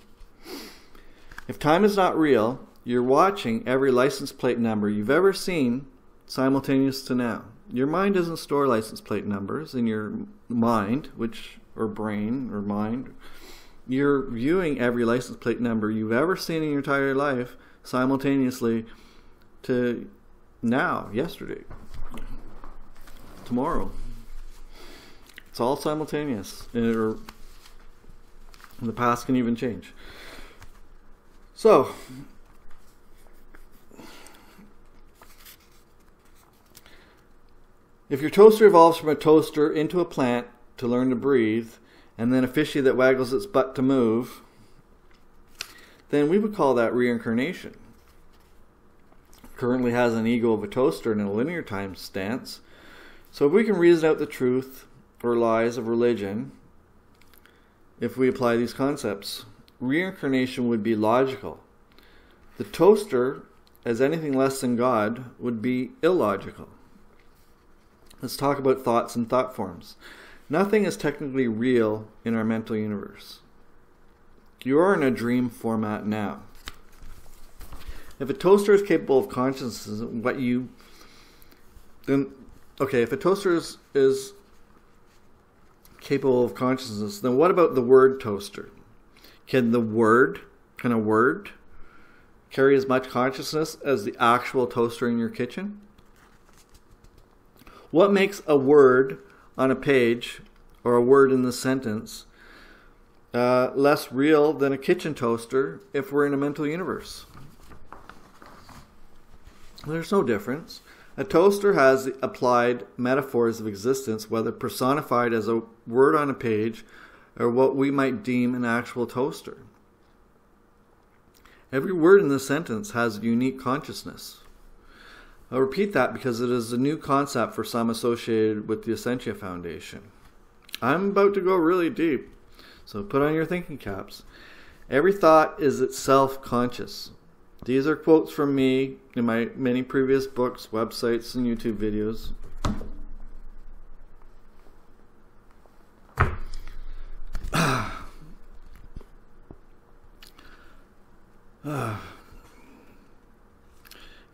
If time is not real, you're watching every license plate number you've ever seen simultaneous to now. Your mind doesn't store license plate numbers in your mind, or brain, or mind. You're viewing every license plate number you've ever seen in your entire life simultaneously to now, yesterday, tomorrow. It's all simultaneous. And the past can even change. So, if your toaster evolves from a toaster into a plant to learn to breathe, and then a fishy that waggles its butt to move, then we would call that reincarnation. Currently has an ego of a toaster in a linear time stance. So if we can reason out the truth or lies of religion, if we apply these concepts, reincarnation would be logical. The toaster, as anything less than God, would be illogical. Let's talk about thoughts and thought forms. Nothing is technically real in our mental universe. You are in a dream format now. If a toaster is capable of consciousness, if a toaster is capable of consciousness, then what about the word toaster? Can a word carry as much consciousness as the actual toaster in your kitchen? What makes a word on a page or a word in the sentence less real than a kitchen toaster if we're in a mental universe? There's no difference. A toaster has the applied metaphors of existence, whether personified as a word on a page or what we might deem an actual toaster. Every word in the sentence has unique consciousness. I'll repeat that because it is a new concept for some associated with the Essentia Foundation. I'm about to go really deep, so put on your thinking caps. Every thought is itself conscious. These are quotes from me in my many previous books, websites, and YouTube videos.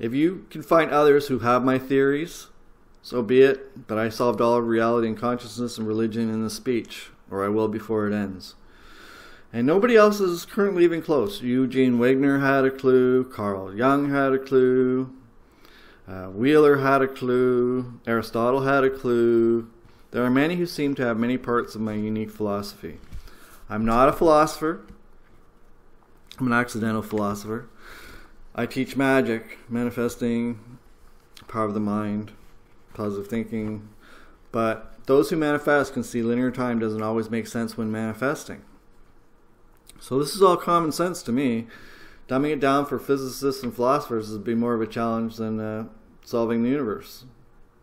If you can find others who have my theories, so be it, but I solved all of reality and consciousness and religion in this speech, or I will before it ends. And nobody else is currently even close. Eugene Wigner had a clue, Carl Jung had a clue, Wheeler had a clue, Aristotle had a clue. There are many who seem to have many parts of my unique philosophy. I'm not a philosopher. I'm an accidental philosopher. I teach magic, manifesting, power of the mind, positive thinking. But those who manifest can see linear time doesn't always make sense when manifesting. So this is all common sense to me. Dumbing it down for physicists and philosophers would be more of a challenge than solving the universe.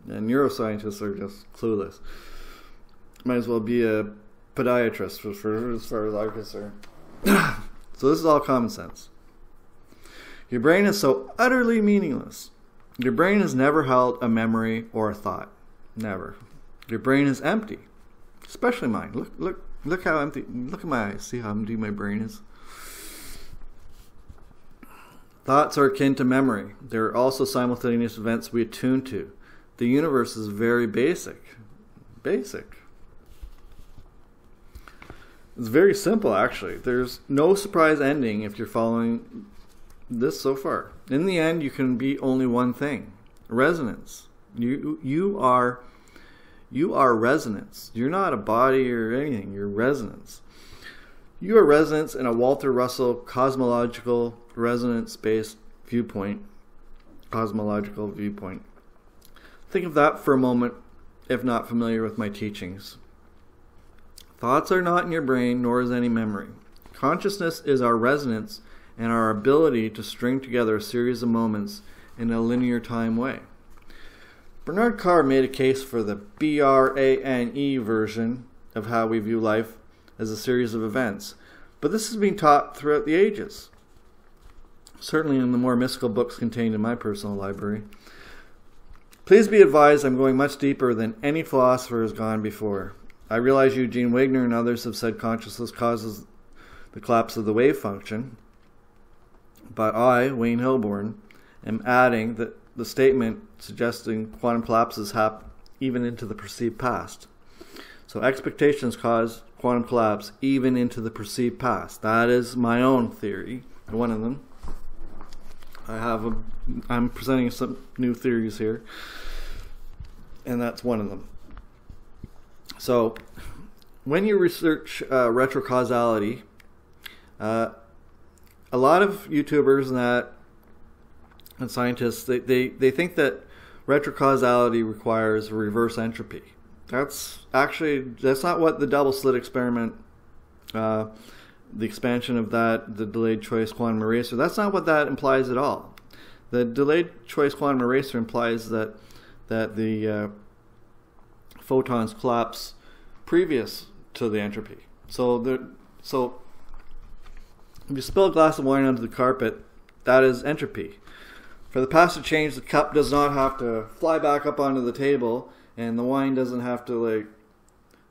And neuroscientists are just clueless. Might as well be a podiatrist for as far as I'm concerned. So this is all common sense. Your brain is so utterly meaningless. Your brain has never held a memory or a thought. Never. Your brain is empty. Especially mine. Look, Look how empty. Look at my eyes. See how empty my brain is? Thoughts are akin to memory. They're also simultaneous events we attune to. The universe is very basic. Basic. It's very simple, actually. There's no surprise ending if you're following this so far. In the end, you can be only one thing. Resonance. You are resonance. You're not a body or anything. You're resonance. You are resonance in a Walter Russell cosmological resonance-based viewpoint. Cosmological viewpoint. Think of that for a moment, if not familiar with my teachings. Thoughts are not in your brain, nor is any memory. Consciousness is our resonance and our ability to string together a series of moments in a linear time way. Bernard Carr made a case for the BRANE version of how we view life as a series of events, but this has been taught throughout the ages, certainly in the more mystical books contained in my personal library. Please be advised I'm going much deeper than any philosopher has gone before. I realize Eugene Wigner and others have said consciousness causes the collapse of the wave function, but I, Wayne Hilborn, am adding the statement suggesting quantum collapses happen even into the perceived past. So expectations cause quantum collapse even into the perceived past. That is my own theory, one of them. I'm presenting some new theories here, and that's one of them. So, when you research retrocausality, a lot of YouTubers and scientists, they think that retrocausality requires reverse entropy. That's not what the double slit experiment, the expansion of that, the delayed choice quantum eraser, that's not what that implies at all. The delayed choice quantum eraser implies that the photons collapse previous to the entropy. So if you spill a glass of wine onto the carpet, that is entropy. For the past to change, the cup does not have to fly back up onto the table, and the wine doesn't have to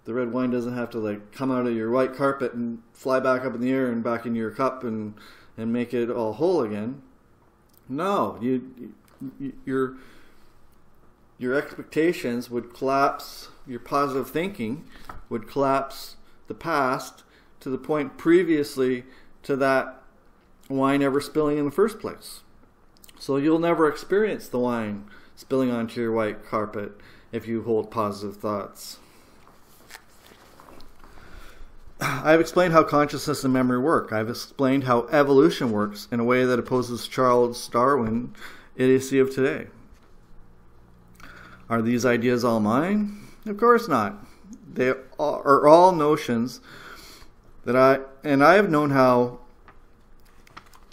the red wine doesn't have to come out of your white carpet and fly back up in the air and back into your cup and make it all whole again. No, your expectations would collapse, your positive thinking would collapse the past to the point previously to that wine ever spilling in the first place. So you'll never experience the wine spilling onto your white carpet if you hold positive thoughts. I've explained how consciousness and memory work. I've explained how evolution works in a way that opposes Charles Darwin's idiocy of today. Are these ideas all mine? Of course not. They are all notions that I have known how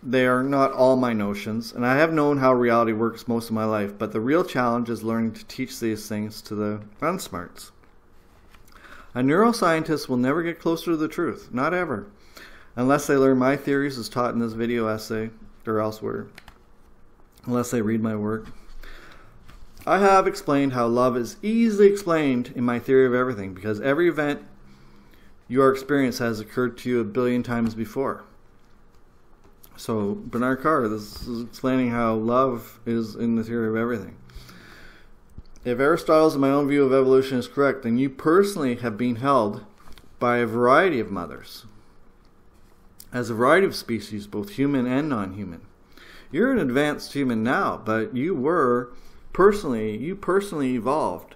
they are not all my notions, and I have known how reality works most of my life, but the real challenge is learning to teach these things to the unsmarts. A neuroscientist will never get closer to the truth, not ever, unless they learn my theories as taught in this video essay or elsewhere, unless they read my work. I have explained how love is easily explained in my theory of everything, because every event you are experiencing has occurred to you a billion times before. So Bernard Carr, this is explaining how love is in the theory of everything. If Aristotle's and my own view of evolution is correct, then you personally have been held by a variety of mothers, as a variety of species, both human and non-human. You're an advanced human now, but you personally evolved.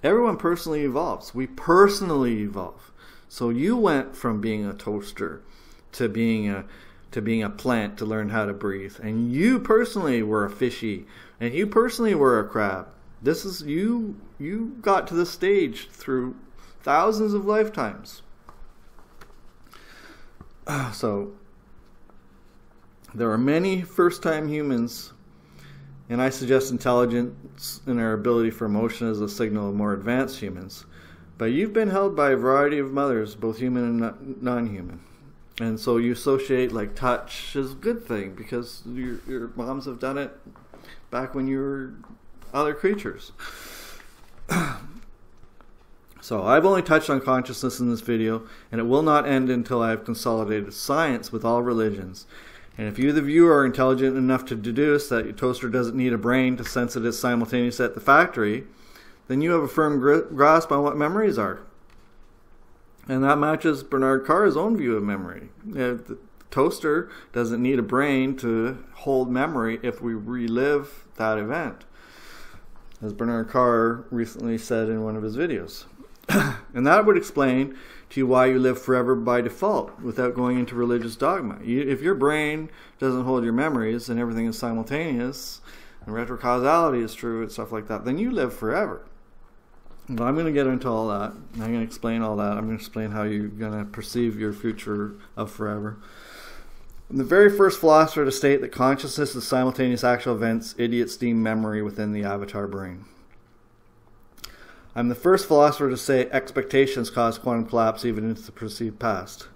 Everyone personally evolves. We personally evolve. So you went from being a toaster to being a plant to learn how to breathe. And you personally were a fishy. And you personally were a crab. This is you got to this stage through thousands of lifetimes. So there are many first-time humans, and I suggest intelligence and our ability for emotion is a signal of more advanced humans. But you've been held by a variety of mothers, both human and non-human. And so you associate touch is a good thing because your moms have done it back when you were other creatures. So I've only touched on consciousness in this video, and it will not end until I have consolidated science with all religions. And if you, the viewer, are intelligent enough to deduce that your toaster doesn't need a brain to sense it is simultaneous at the factory, then you have a firm grasp on what memories are. And that matches Bernard Carr's own view of memory. The toaster doesn't need a brain to hold memory if we relive that event, as Bernard Carr recently said in one of his videos. And that would explain to you why you live forever by default without going into religious dogma. If your brain doesn't hold your memories and everything is simultaneous and retrocausality is true and stuff like that, then you live forever. Well, I'm going to get into all that. I'm going to explain all that. I'm going to explain how you're going to perceive your future of forever. I'm the very first philosopher to state that consciousness is simultaneous actual events idiots deem memory within the avatar brain. I'm the first philosopher to say expectations cause quantum collapse even into the perceived past.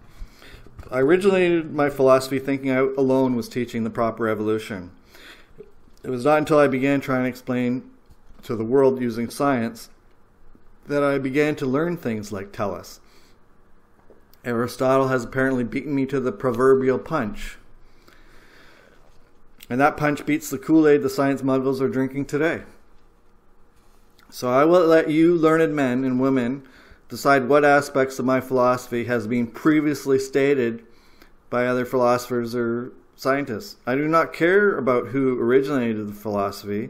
I originated my philosophy thinking I alone was teaching the proper evolution. It was not until I began trying to explain to the world using science that I began to learn things like tellus. Aristotle has apparently beaten me to the proverbial punch. And that punch beats the Kool-Aid the science muggles are drinking today. So I will let you learned men and women decide what aspects of my philosophy has been previously stated by other philosophers or scientists. I do not care about who originated the philosophy.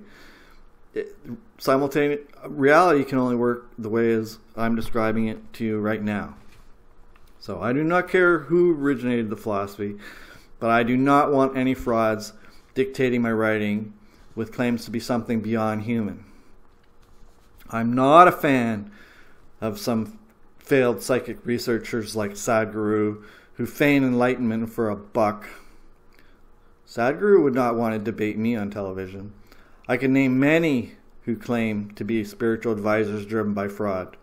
Simultaneous reality can only work the way as I'm describing it to you right now. So I do not care who originated the philosophy, but I do not want any frauds dictating my writing with claims to be something beyond human. I'm not a fan of some failed psychic researchers like Sadhguru who feign enlightenment for a buck. Sadhguru would not want to debate me on television. I can name many who claim to be spiritual advisors driven by fraud.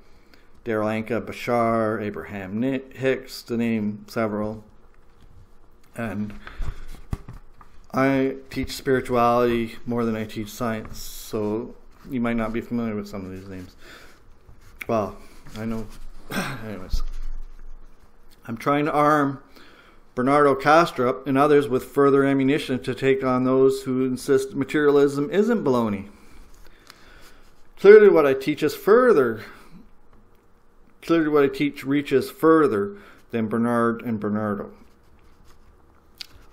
Darrell Anka, Bashar, Abraham Hicks, to name several. And I teach spirituality more than I teach science, so you might not be familiar with some of these names. Well, I know. Anyways, I'm trying to arm Bernardo, Kastrup, and others with further ammunition to take on those who insist materialism isn't baloney. Clearly what I teach reaches further than Bernard and Bernardo.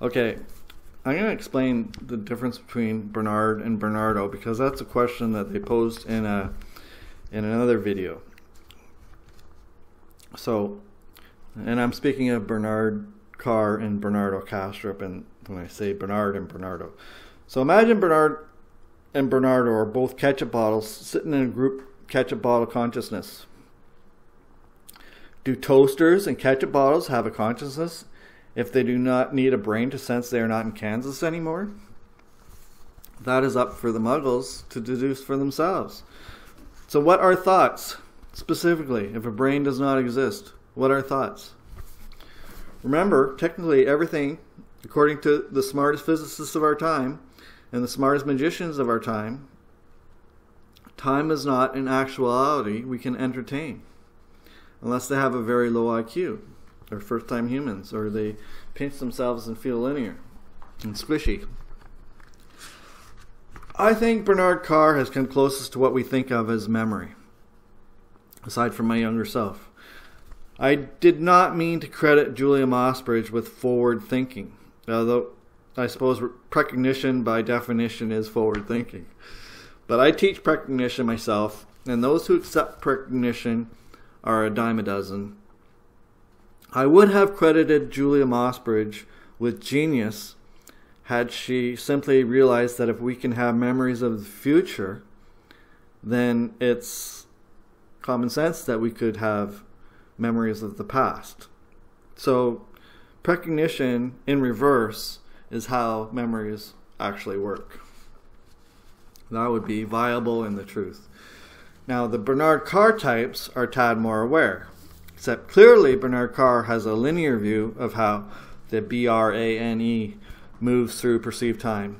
Okay, I'm going to explain the difference between Bernard and Bernardo because that's a question that they posed in another video. So, and I'm speaking of Bernard Carr and Bernardo Kastrup, and when I say Bernard and Bernardo. So imagine Bernard and Bernardo are both ketchup bottles sitting in a group ketchup bottle consciousness. Do toasters and ketchup bottles have a consciousness if they do not need a brain to sense they are not in Kansas anymore? That is up for the muggles to deduce for themselves. So what are thoughts? Specifically, if a brain does not exist, what are thoughts? Remember, technically everything, according to the smartest physicists of our time and the smartest magicians of our time, time is not an actuality we can entertain. Unless they have a very low IQ, or first-time humans, or they pinch themselves and feel linear and squishy. I think Bernard Carr has come closest to what we think of as memory, aside from my younger self. I did not mean to credit Julia Mossbridge with forward thinking, although I suppose precognition by definition is forward thinking. But I teach precognition myself, and those who accept precognition are a dime a dozen. I would have credited Julia Mossbridge with genius had she simply realized that if we can have memories of the future, then it's common sense that we could have memories of the past. So precognition in reverse is how memories actually work. That would be viable in the truth. Now, the Bernard Carr types are a tad more aware, except clearly Bernard Carr has a linear view of how the BRANE moves through perceived time,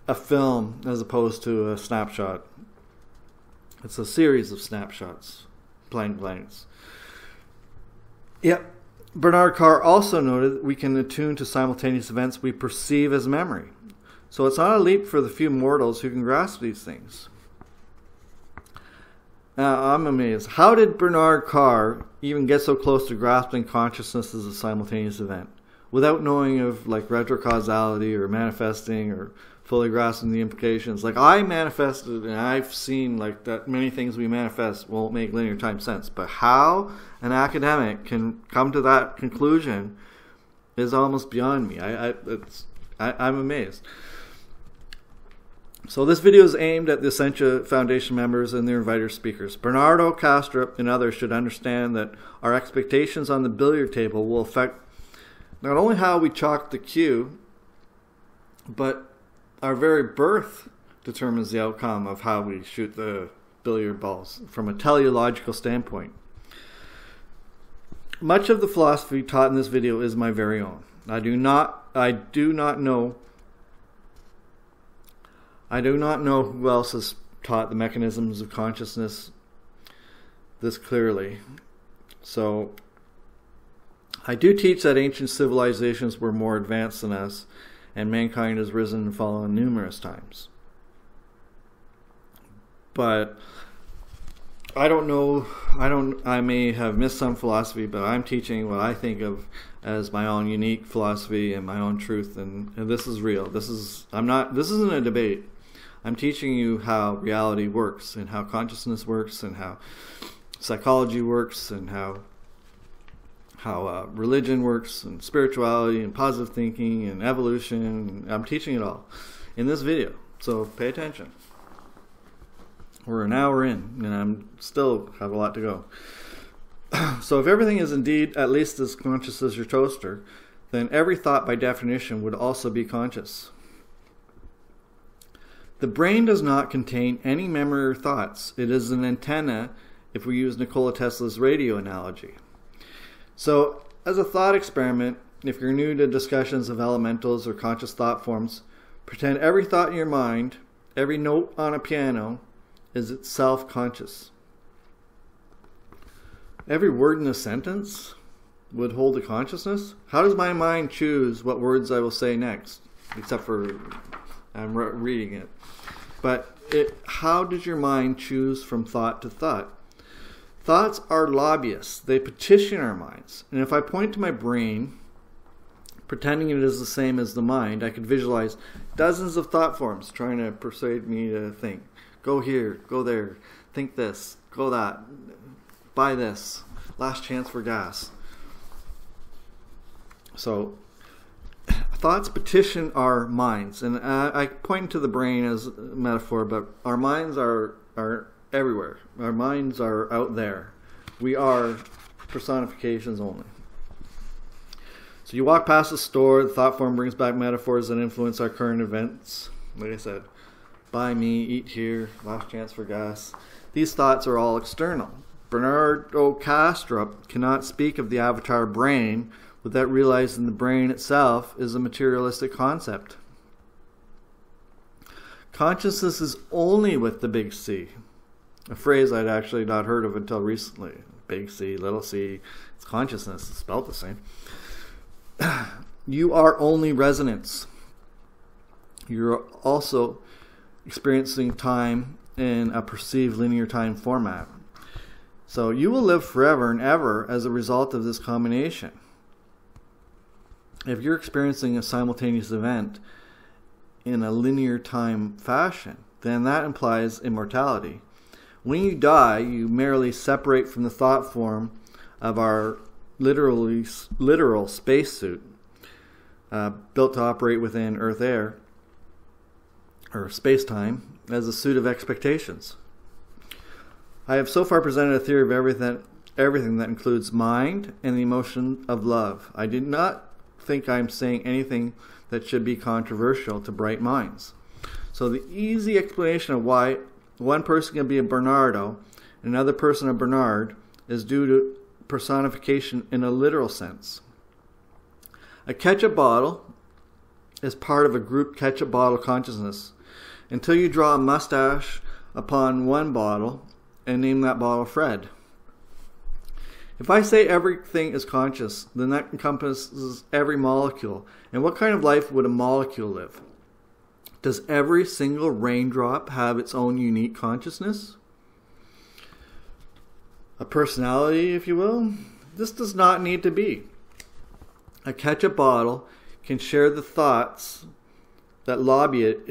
a film as opposed to a snapshot. It's a series of snapshots blanks. Yep. Bernard Carr also noted that we can attune to simultaneous events we perceive as memory. So it's not a leap for the few mortals who can grasp these things. I'm amazed. How did Bernard Carr even get so close to grasping consciousness as a simultaneous event without knowing of like retrocausality or manifesting or fully grasping the implications? Like I manifested, and I've seen like that many things we manifest won't make linear time sense. But how an academic can come to that conclusion is almost beyond me. I'm amazed. So this video is aimed at the Essentia Foundation members and their inviter speakers. Bernardo, Kastrup, and others should understand that our expectations on the billiard table will affect not only how we chalk the cue, but our very birth determines the outcome of how we shoot the billiard balls from a teleological standpoint. Much of the philosophy taught in this video is my very own. I do not know who else has taught the mechanisms of consciousness this clearly. So I do teach that ancient civilizations were more advanced than us, and mankind has risen and fallen numerous times. But I don't know, I may have missed some philosophy, but I'm teaching what I think of as my own unique philosophy and my own truth, and this is real. This isn't a debate. I'm teaching you how reality works, and how consciousness works, and how psychology works, and how religion works, and spirituality, and positive thinking, and evolution. I'm teaching it all in this video, so pay attention. We're an hour in, and I'm still have a lot to go. So if everything is indeed at least as conscious as your toaster, then every thought by definition would also be conscious. The brain does not contain any memory or thoughts. It is an antenna, if we use Nikola Tesla's radio analogy. So, as a thought experiment, if you're new to discussions of elementals or conscious thought forms, pretend every thought in your mind, every note on a piano, is itself conscious. Every word in a sentence would hold a consciousness. How does my mind choose what words I will say next? Except for I'm reading it. But how does your mind choose from thought to thought? Thoughts are lobbyists. They petition our minds. And if I point to my brain, pretending it is the same as the mind, I could visualize dozens of thought forms trying to persuade me to think. Go here, go there, think this, go that, buy this, last chance for gas. So thoughts petition our minds, and I point to the brain as a metaphor, but our minds are everywhere. Our minds are out there. We are personifications only. So you walk past a store, the thought form brings back metaphors that influence our current events. Like I said, buy me, eat here, last chance for gas. These thoughts are all external. Bernardo Kastrup cannot speak of the avatar brain without realizing the brain itself is a materialistic concept. Consciousness is only with the big C. A phrase I'd actually not heard of until recently. Big C, little c, it's consciousness, it's spelled the same. You are only resonance. You're also experiencing time in a perceived linear time format. So you will live forever and ever as a result of this combination. If you're experiencing a simultaneous event in a linear time fashion, then that implies immortality. When you die, you merely separate from the thought form of our literal spacesuit, built to operate within Earth air, or space-time, as a suit of expectations. I have so far presented a theory of everything that includes mind and the emotion of love. I did not think I'm saying anything that should be controversial to bright minds. So the easy explanation of why one person can be a Bernardo and another person a Bernard is due to personification in a literal sense. A ketchup bottle is part of a group ketchup bottle consciousness until you draw a mustache upon one bottle and name that bottle Fred. If I say everything is conscious, then that encompasses every molecule. And what kind of life would a molecule live? Does every single raindrop have its own unique consciousness? A personality, if you will? This does not need to be. A ketchup bottle can share the thoughts that lobby it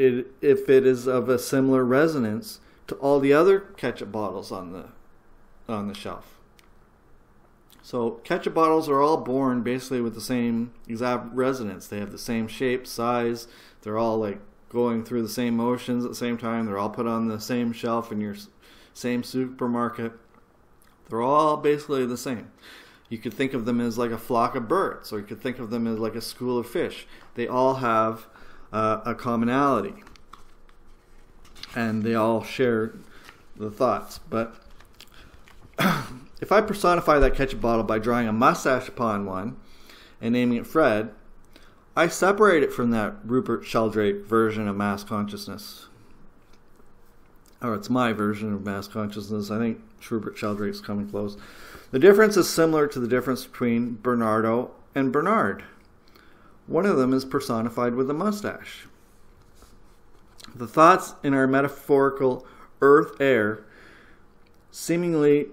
if it is of a similar resonance to all the other ketchup bottles on the shelf. So ketchup bottles are all born basically with the same exact resonance. They have the same shape, size. They're all like going through the same motions at the same time. They're all put on the same shelf in your same supermarket. They're all basically the same. You could think of them as like a flock of birds, or you could think of them as like a school of fish. They all have a commonality, and they all share the thoughts. But if I personify that ketchup bottle by drawing a mustache upon one and naming it Fred, I separate it from that Rupert Sheldrake version of mass consciousness. Or it's my version of mass consciousness. I think Rupert Sheldrake's coming close. The difference is similar to the difference between Bernardo and Bernard. One of them is personified with a mustache. The thoughts in our metaphorical earth air seemingly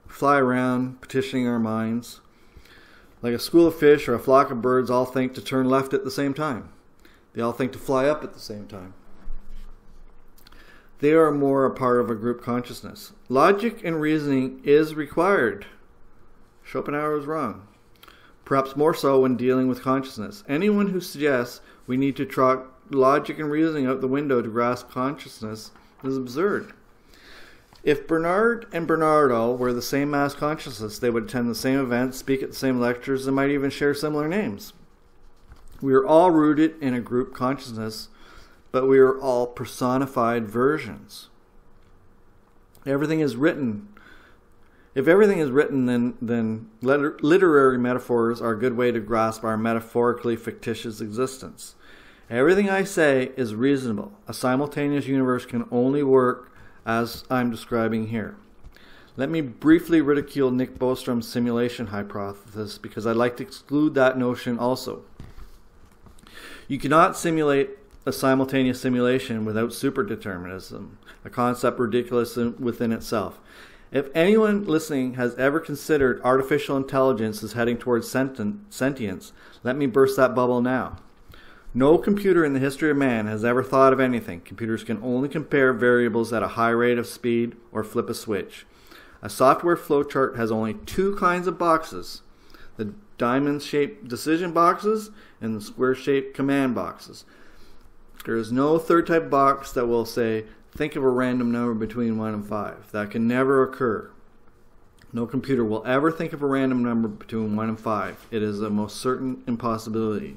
fly around, petitioning our minds. Like a school of fish or a flock of birds all think to turn left at the same time. They all think to fly up at the same time. They are more a part of a group consciousness. Logic and reasoning is required. Schopenhauer was wrong. Perhaps more so when dealing with consciousness. Anyone who suggests we need to trot logic and reasoning out the window to grasp consciousness is absurd. If Bernard and Bernardo were the same mass consciousness, they would attend the same events, speak at the same lectures, and might even share similar names. We are all rooted in a group consciousness, but we are all personified versions. Everything is written. If everything is written, then literary metaphors are a good way to grasp our metaphorically fictitious existence. Everything I say is reasonable. A simultaneous universe can only work as I'm describing here. Let me briefly ridicule Nick Bostrom's simulation hypothesis, because I'd like to exclude that notion also. You cannot simulate a simultaneous simulation without superdeterminism, a concept ridiculous within itself. If anyone listening has ever considered artificial intelligence as heading towards sentience, let me burst that bubble now. No computer in the history of man has ever thought of anything. Computers can only compare variables at a high rate of speed or flip a switch. A software flowchart has only two kinds of boxes: the diamond-shaped decision boxes and the square-shaped command boxes. There is no third type box that will say, think of a random number between 1 and 5. That can never occur. No computer will ever think of a random number between 1 and 5. It is a most certain impossibility.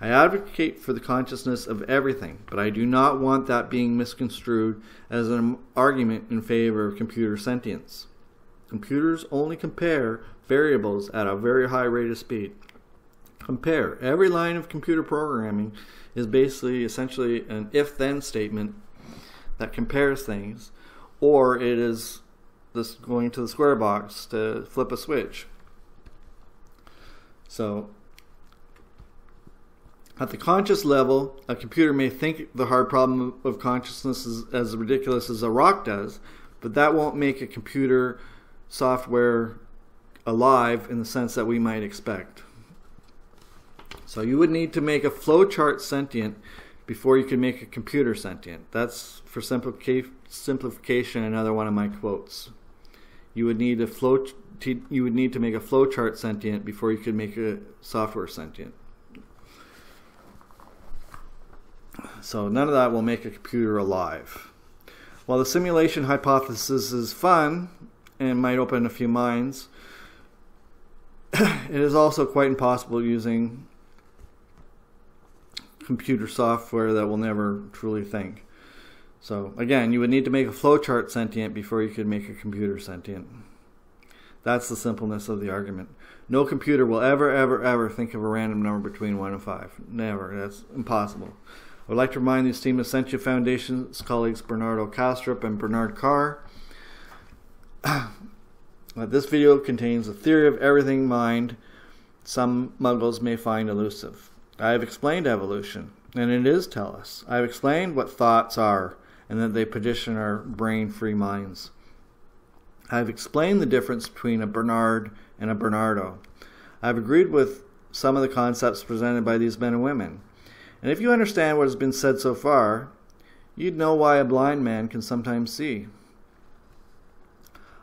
I advocate for the consciousness of everything, but I do not want that being misconstrued as an argument in favor of computer sentience. Computers only compare variables at a very high rate of speed. Compare. Every line of computer programming is basically essentially an if-then statement that compares things, or it is this going to the square box to flip a switch. So at the conscious level, a computer may think the hard problem of consciousness is as ridiculous as a rock does, but that won't make a computer software alive in the sense that we might expect. So you would need to make a flowchart sentient before you can make a computer sentient. That's, for simplification, another one of my quotes. You would need to make a flowchart sentient before you could make a software sentient. So none of that will make a computer alive. While the simulation hypothesis is fun and might open a few minds, it is also quite impossible using computer software that will never truly think. So again, you would need to make a flowchart sentient before you could make a computer sentient. That's the simpleness of the argument. No computer will ever think of a random number between 1 and 5. Never. That's impossible. I would like to remind the esteemed Essentia Foundation's colleagues Bernardo, Kastrup, and Bernard Carr that this video contains a theory of everything mind some muggles may find elusive. I have explained evolution, and it is tellus. I have explained what thoughts are, and that they petition our brain-free minds. I have explained the difference between a Bernard and a Bernardo. I have agreed with some of the concepts presented by these men and women. And if you understand what has been said so far, you'd know why a blind man can sometimes see.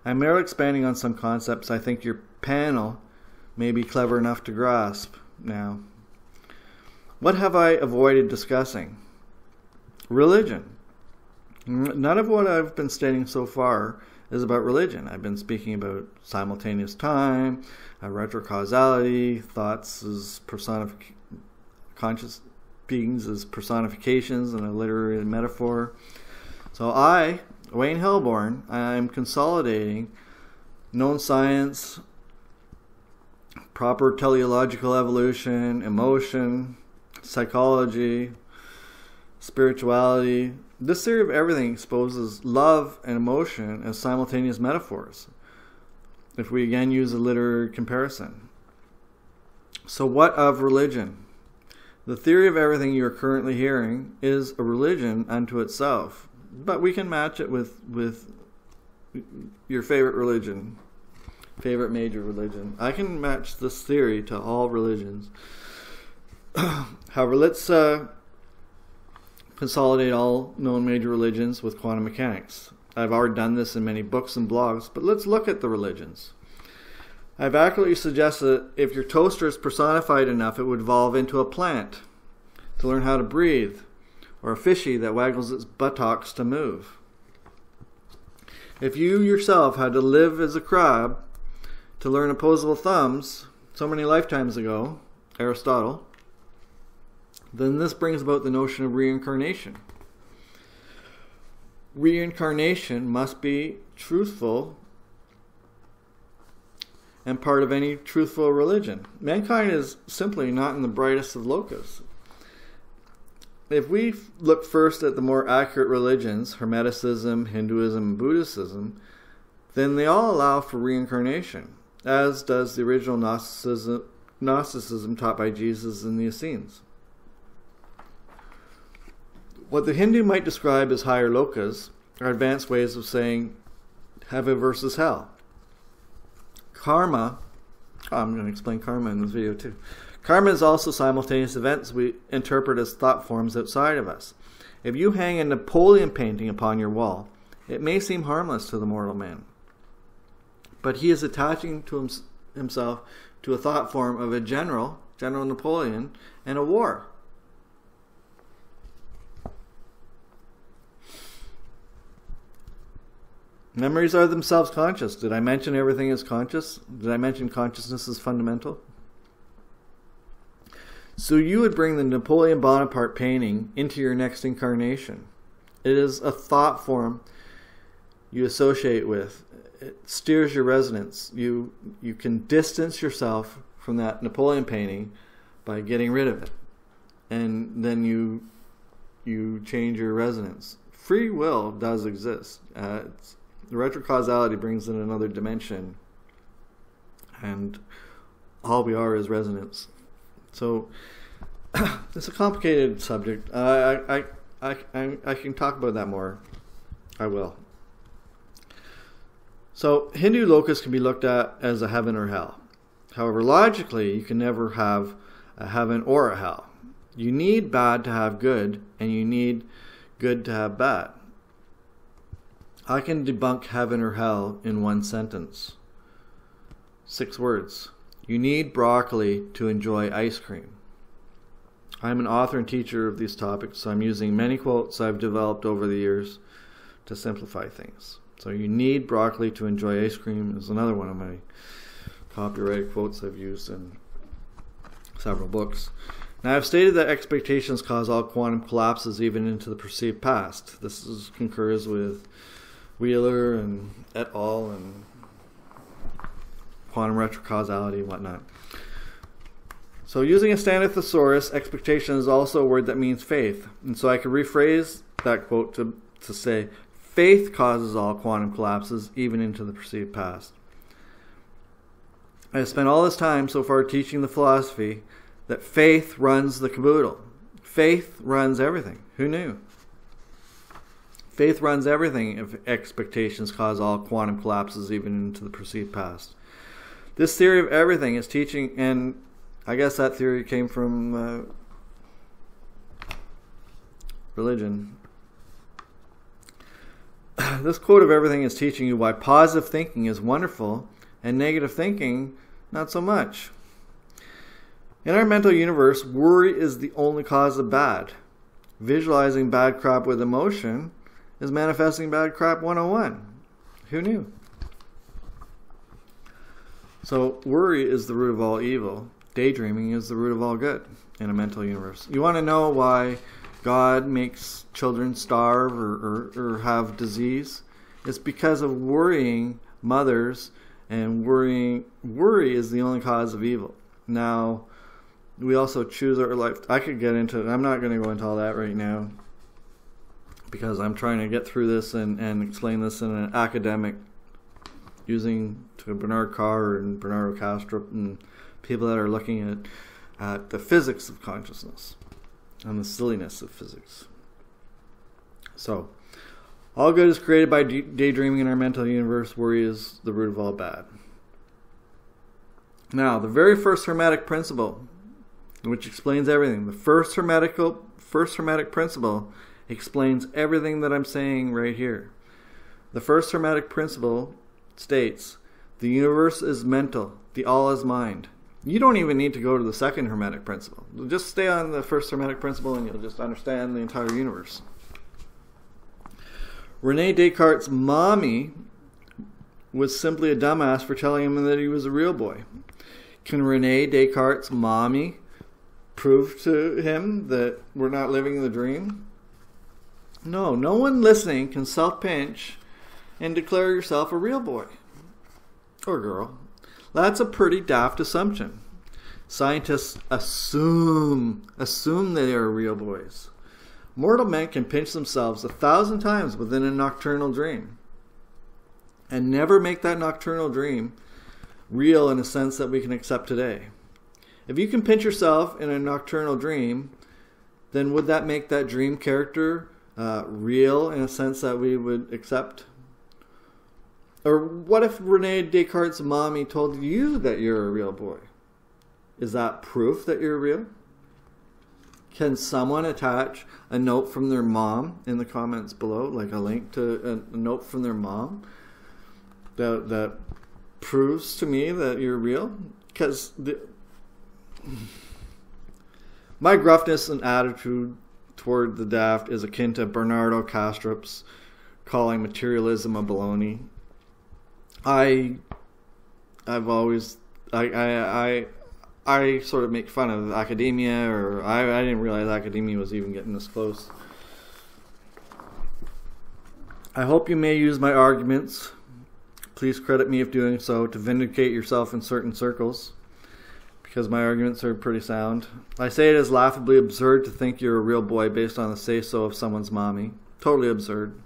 I am merely expanding on some concepts I think your panel may be clever enough to grasp now. What have I avoided discussing? Religion. None of what I've been stating so far is about religion. I've been speaking about simultaneous time, retrocausality, thoughts as conscious beings as personifications and a literary metaphor. So I, Wayne Hilborn, I'm consolidating known science, proper teleological evolution, emotion, psychology, spirituality. This theory of everything exposes love and emotion as simultaneous metaphors, if we again use a literary comparison. So what of religion? The theory of everything you're currently hearing is a religion unto itself, but we can match it with your favorite religion, favorite major religion. I can match this theory to all religions. However, let's consolidate all known major religions with quantum mechanics. I've already done this in many books and blogs, but let's look at the religions. I've accurately suggested that if your toaster is personified enough, it would evolve into a plant to learn how to breathe, or a fishy that waggles its buttocks to move. If you yourself had to live as a crab to learn opposable thumbs so many lifetimes ago, Aristotle, then this brings about the notion of reincarnation. Reincarnation must be truthful and part of any truthful religion. Mankind is simply not in the brightest of locus. If we look first at the more accurate religions, Hermeticism, Hinduism, and Buddhism, then they all allow for reincarnation, as does the original Gnosticism taught by Jesus and the Essenes. What the Hindu might describe as higher lokas are advanced ways of saying heaven versus hell. Karma, I'm going to explain karma in this video too. Karma is also simultaneous events we interpret as thought forms outside of us. If you hang a Napoleon painting upon your wall, it may seem harmless to the mortal man, but he is attaching to himself to a thought form of a General Napoleon, and a war. Memories are themselves conscious. Did I mention everything is conscious? Did I mention consciousness is fundamental? So you would bring the Napoleon Bonaparte painting into your next incarnation. It is a thought form you associate with. It steers your resonance. You can distance yourself from that Napoleon painting by getting rid of it. And then you change your resonance. Free will does exist. The retrocausality brings in another dimension, and all we are is resonance. So it's a complicated subject. I can talk about that more. I will. So Hindu locus can be looked at as a heaven or hell. However, logically, you can never have a heaven or a hell. You need bad to have good, and you need good to have bad. I can debunk heaven or hell in one sentence. 6 words. You need broccoli to enjoy ice cream. I'm an author and teacher of these topics, so I'm using many quotes I've developed over the years to simplify things. So you need broccoli to enjoy ice cream is another one of my copyrighted quotes I've used in several books. Now, I've stated that expectations cause all quantum collapses even into the perceived past. This concurs with Wheeler and et al. And quantum retrocausality and whatnot. So using a standard thesaurus, expectation is also a word that means faith. And so I could rephrase that quote to say, faith causes all quantum collapses, even into the perceived past. I have spent all this time so far teaching the philosophy that faith runs the caboodle. Faith runs everything. Who knew? Faith runs everything if expectations cause all quantum collapses, even into the perceived past. This theory of everything is teaching, and I guess that theory came from religion. This quote of everything is teaching you why positive thinking is wonderful and negative thinking not so much. In our mental universe, worry is the only cause of bad. Visualizing bad crap with emotion is manifesting bad crap 101. Who knew? So worry is the root of all evil. Daydreaming is the root of all good in a mental universe. You want to know why God makes children starve or have disease? It's because of worrying mothers, and worry is the only cause of evil. Now, we also choose our life. I could get into it. I'm not going to go into all that right now because I'm trying to get through this and explain this in an academic, using to Bernardo Carr and Bernardo Kastrup and people that are looking at the physics of consciousness and the silliness of physics. So, all good is created by daydreaming in our mental universe. Worry is the root of all bad. Now, the very first Hermetic principle, which explains everything, the first Hermetic principle explains everything that I'm saying right here. The first Hermetic principle states, the universe is mental, the all is mind. You don't even need to go to the second Hermetic principle. Just stay on the first Hermetic principle and you'll just understand the entire universe. Rene Descartes' mommy was simply a dumbass for telling him that he was a real boy. Can Rene Descartes' mommy prove to him that we're not living the dream? No, no one listening can self-pinch and declare yourself a real boy or girl. That's a pretty daft assumption. Scientists assume they are real boys. Mortal men can pinch themselves 1,000 times within a nocturnal dream and never make that nocturnal dream real in a sense that we can accept today. If you can pinch yourself in a nocturnal dream, then would that make that dream character real in a sense that we would accept? Or what if Rene Descartes' mommy told you that you're a real boy? Is that proof that you're real? Can someone attach a note from their mom in the comments below, like a link to a note from their mom that proves to me that you're real? Because my gruffness and attitude toward the daft is akin to Bernardo Kastrup's calling materialism a baloney. I sort of make fun of academia, or I didn't realize academia was even getting this close. I hope you may use my arguments, please credit me if doing so, to vindicate yourself in certain circles, because my arguments are pretty sound. I say it is laughably absurd to think you're a real boy based on the say-so of someone's mommy. Totally absurd.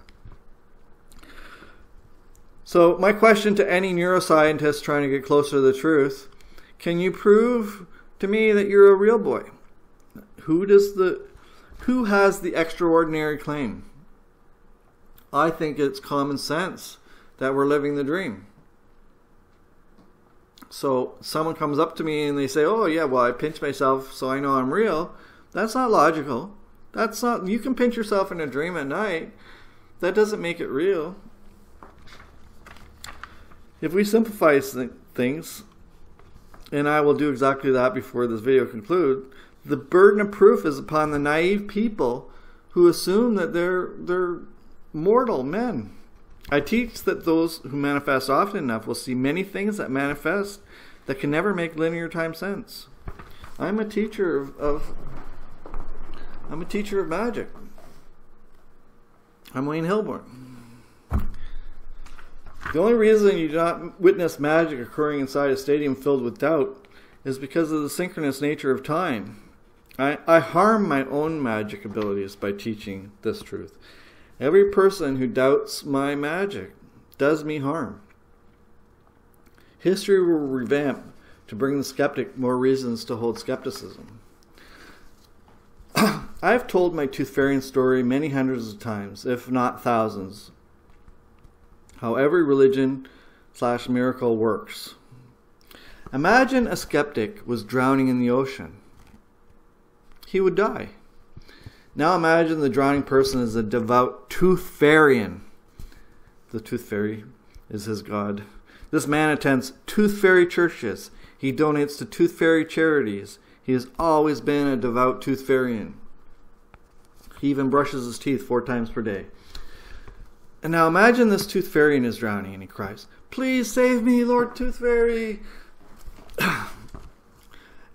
So my question to any neuroscientist trying to get closer to the truth: can you prove to me that you're a real boy? Who has the extraordinary claim? I think it's common sense that we're living the dream. So someone comes up to me and they say, "Oh yeah, well I pinch myself so I know I'm real." That's not logical. That's not. You can pinch yourself in a dream at night. That doesn't make it real. If we simplify things, and I will do exactly that before this video concludes, the burden of proof is upon the naive people who assume that they're mortal men. I teach that those who manifest often enough will see many things that manifest that can never make linear time sense. I'm a teacher of magic. I'm Wayne Hilborn. The only reason you do not witness magic occurring inside a stadium filled with doubt is because of the synchronous nature of time. I harm my own magic abilities by teaching this truth. Every person who doubts my magic does me harm. History will revamp to bring the skeptic more reasons to hold skepticism. I've told my tooth fairy story many hundreds of times, if not thousands, how every religion/miracle works. Imagine a skeptic was drowning in the ocean. He would die. Now imagine the drowning person is a devout tooth fairy. The tooth fairy is his god. This man attends tooth fairy churches. He donates to tooth fairy charities. He has always been a devout tooth fairy. He even brushes his teeth 4 times per day. And now imagine this tooth fairy is drowning and he cries, "Please save me, Lord Tooth Fairy."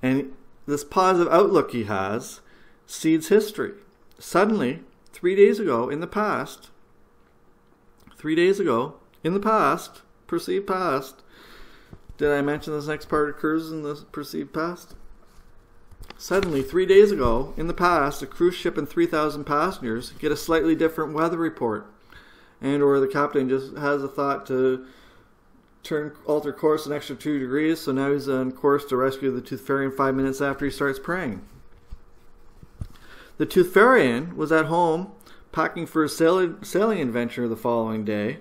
And this positive outlook he has seeds history. Suddenly, 3 days ago in the past, perceived past, did I mention this next part occurs in the perceived past? Suddenly, 3 days ago, in the past, a cruise ship and 3,000 passengers get a slightly different weather report. And or the captain just has a thought to alter course an extra 2 degrees, so now he's on course to rescue the Tooth Fairy 5 minutes after he starts praying. The Tooth Fairy was at home packing for a sailing adventure the following day,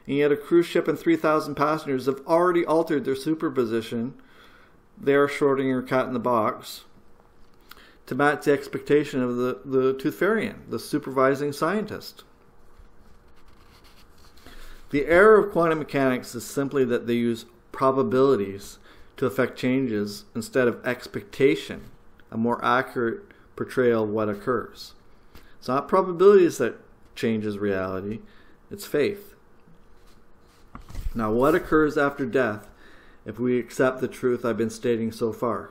and yet a cruise ship and 3,000 passengers have already altered their superposition. They are Schrödinger cat in the box to match the expectation of the Tooth Fairy, the supervising scientist. The error of quantum mechanics is simply that they use probabilities to affect changes instead of expectation, a more accurate portrayal of what occurs. It's not probabilities that changes reality, it's faith. Now, what occurs after death if we accept the truth I've been stating so far?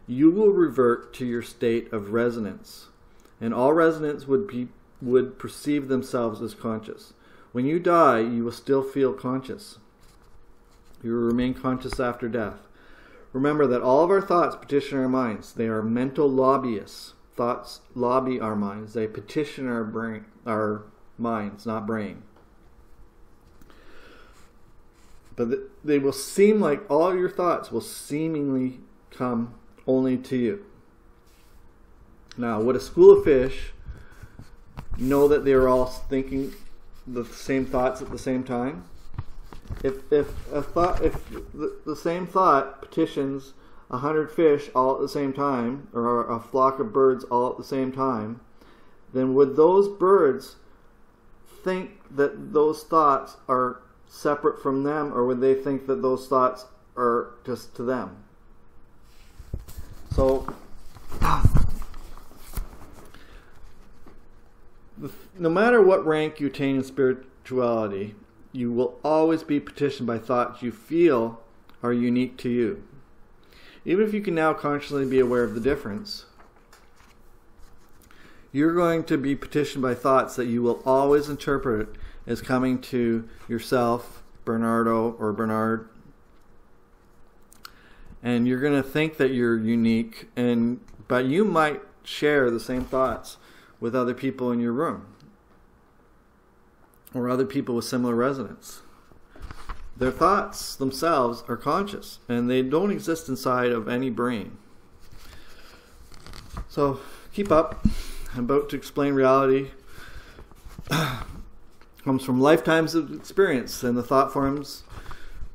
You will revert to your state of resonance, and all resonance would perceive themselves as conscious. When you die, you will still feel conscious. You will remain conscious after death. Remember that all of our thoughts petition our minds. They are mental lobbyists. Thoughts lobby our minds. They petition our minds, not brain. But they will seem like all your thoughts will seemingly come only to you. Now, would a school of fish know that they are all thinking the same thoughts at the same time? If the same thought petitions 100 fish all at the same time, or a flock of birds all at the same time, then would those birds think that those thoughts are separate from them, or would they think that those thoughts are just to them? So, no matter what rank you attain in spirituality, you will always be petitioned by thoughts you feel are unique to you. Even if you can now consciously be aware of the difference, you're going to be petitioned by thoughts that you will always interpret as coming to yourself, Bernardo or Bernard. And you're going to think that you're unique, but you might share the same thoughts with other people in your room, or other people with similar resonance. Their thoughts themselves are conscious, and they don't exist inside of any brain. So keep up. I'm about to explain reality. Comes from lifetimes of experience and the thought forms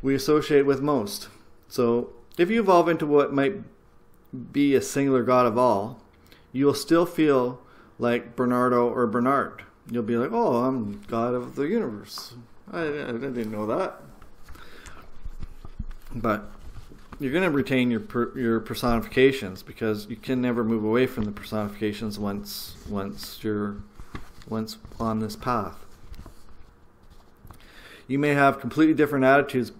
we associate with most. So if you evolve into what might be a singular God of all, you will still feel like Bernardo or Bernard. You'll be like, "Oh, I'm God of the universe. I didn't know that." But you're going to retain your personifications, because you can never move away from the personifications once you're on this path. You may have completely different attitudes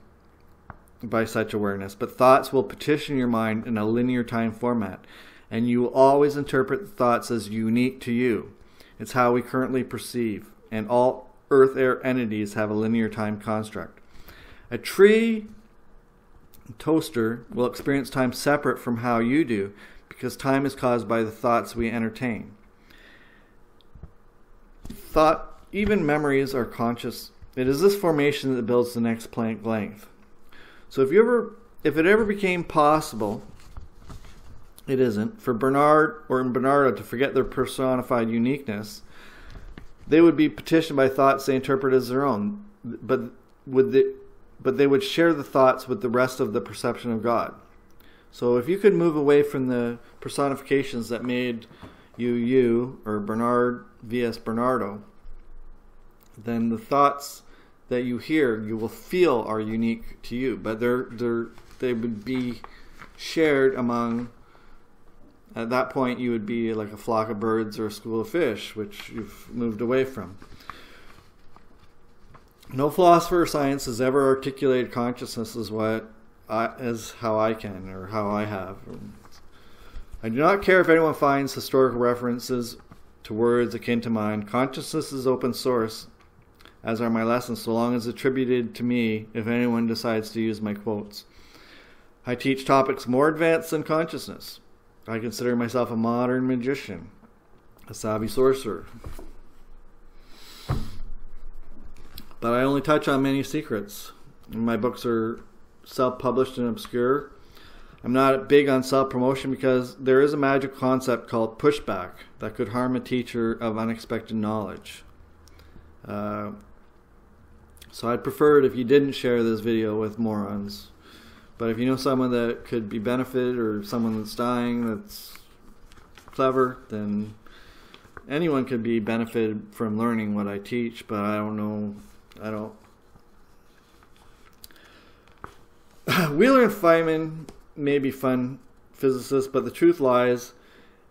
by such awareness, but thoughts will petition your mind in a linear time format, and you will always interpret thoughts as unique to you. It's how we currently perceive, and all earth-air entities have a linear time construct. A tree toaster will experience time separate from how you do, because time is caused by the thoughts we entertain. Thought, even memories, are conscious. It is this formation that builds the next Planck length. So if it ever became possible, it isn't, for Bernard or Bernardo to forget their personified uniqueness, they would be petitioned by thoughts they interpret as their own, but they would share the thoughts with the rest of the perception of God. So if you could move away from the personifications that made you, or Bernard vs. Bernardo, then the thoughts that you hear, you will feel are unique to you, but they would be shared among. At that point, you would be like a flock of birds or a school of fish, which you've moved away from. No philosopher or science has ever articulated consciousness as how I can, or how I have. I do not care if anyone finds historical references to words akin to mine. Consciousness is open source, as are my lessons, so long as attributed to me if anyone decides to use my quotes. I teach topics more advanced than consciousness. I consider myself a modern magician, a savvy sorcerer. But I only touch on many secrets. My books are self-published and obscure. I'm not big on self-promotion because there is a magic concept called pushback that could harm a teacher of unexpected knowledge. So I'd prefer it if you didn't share this video with morons. But if you know someone that could be benefited, or someone that's dying that's clever, then anyone could be benefited from learning what I teach, but I don't know. Wheeler and Feynman may be fun physicists, but the truth lies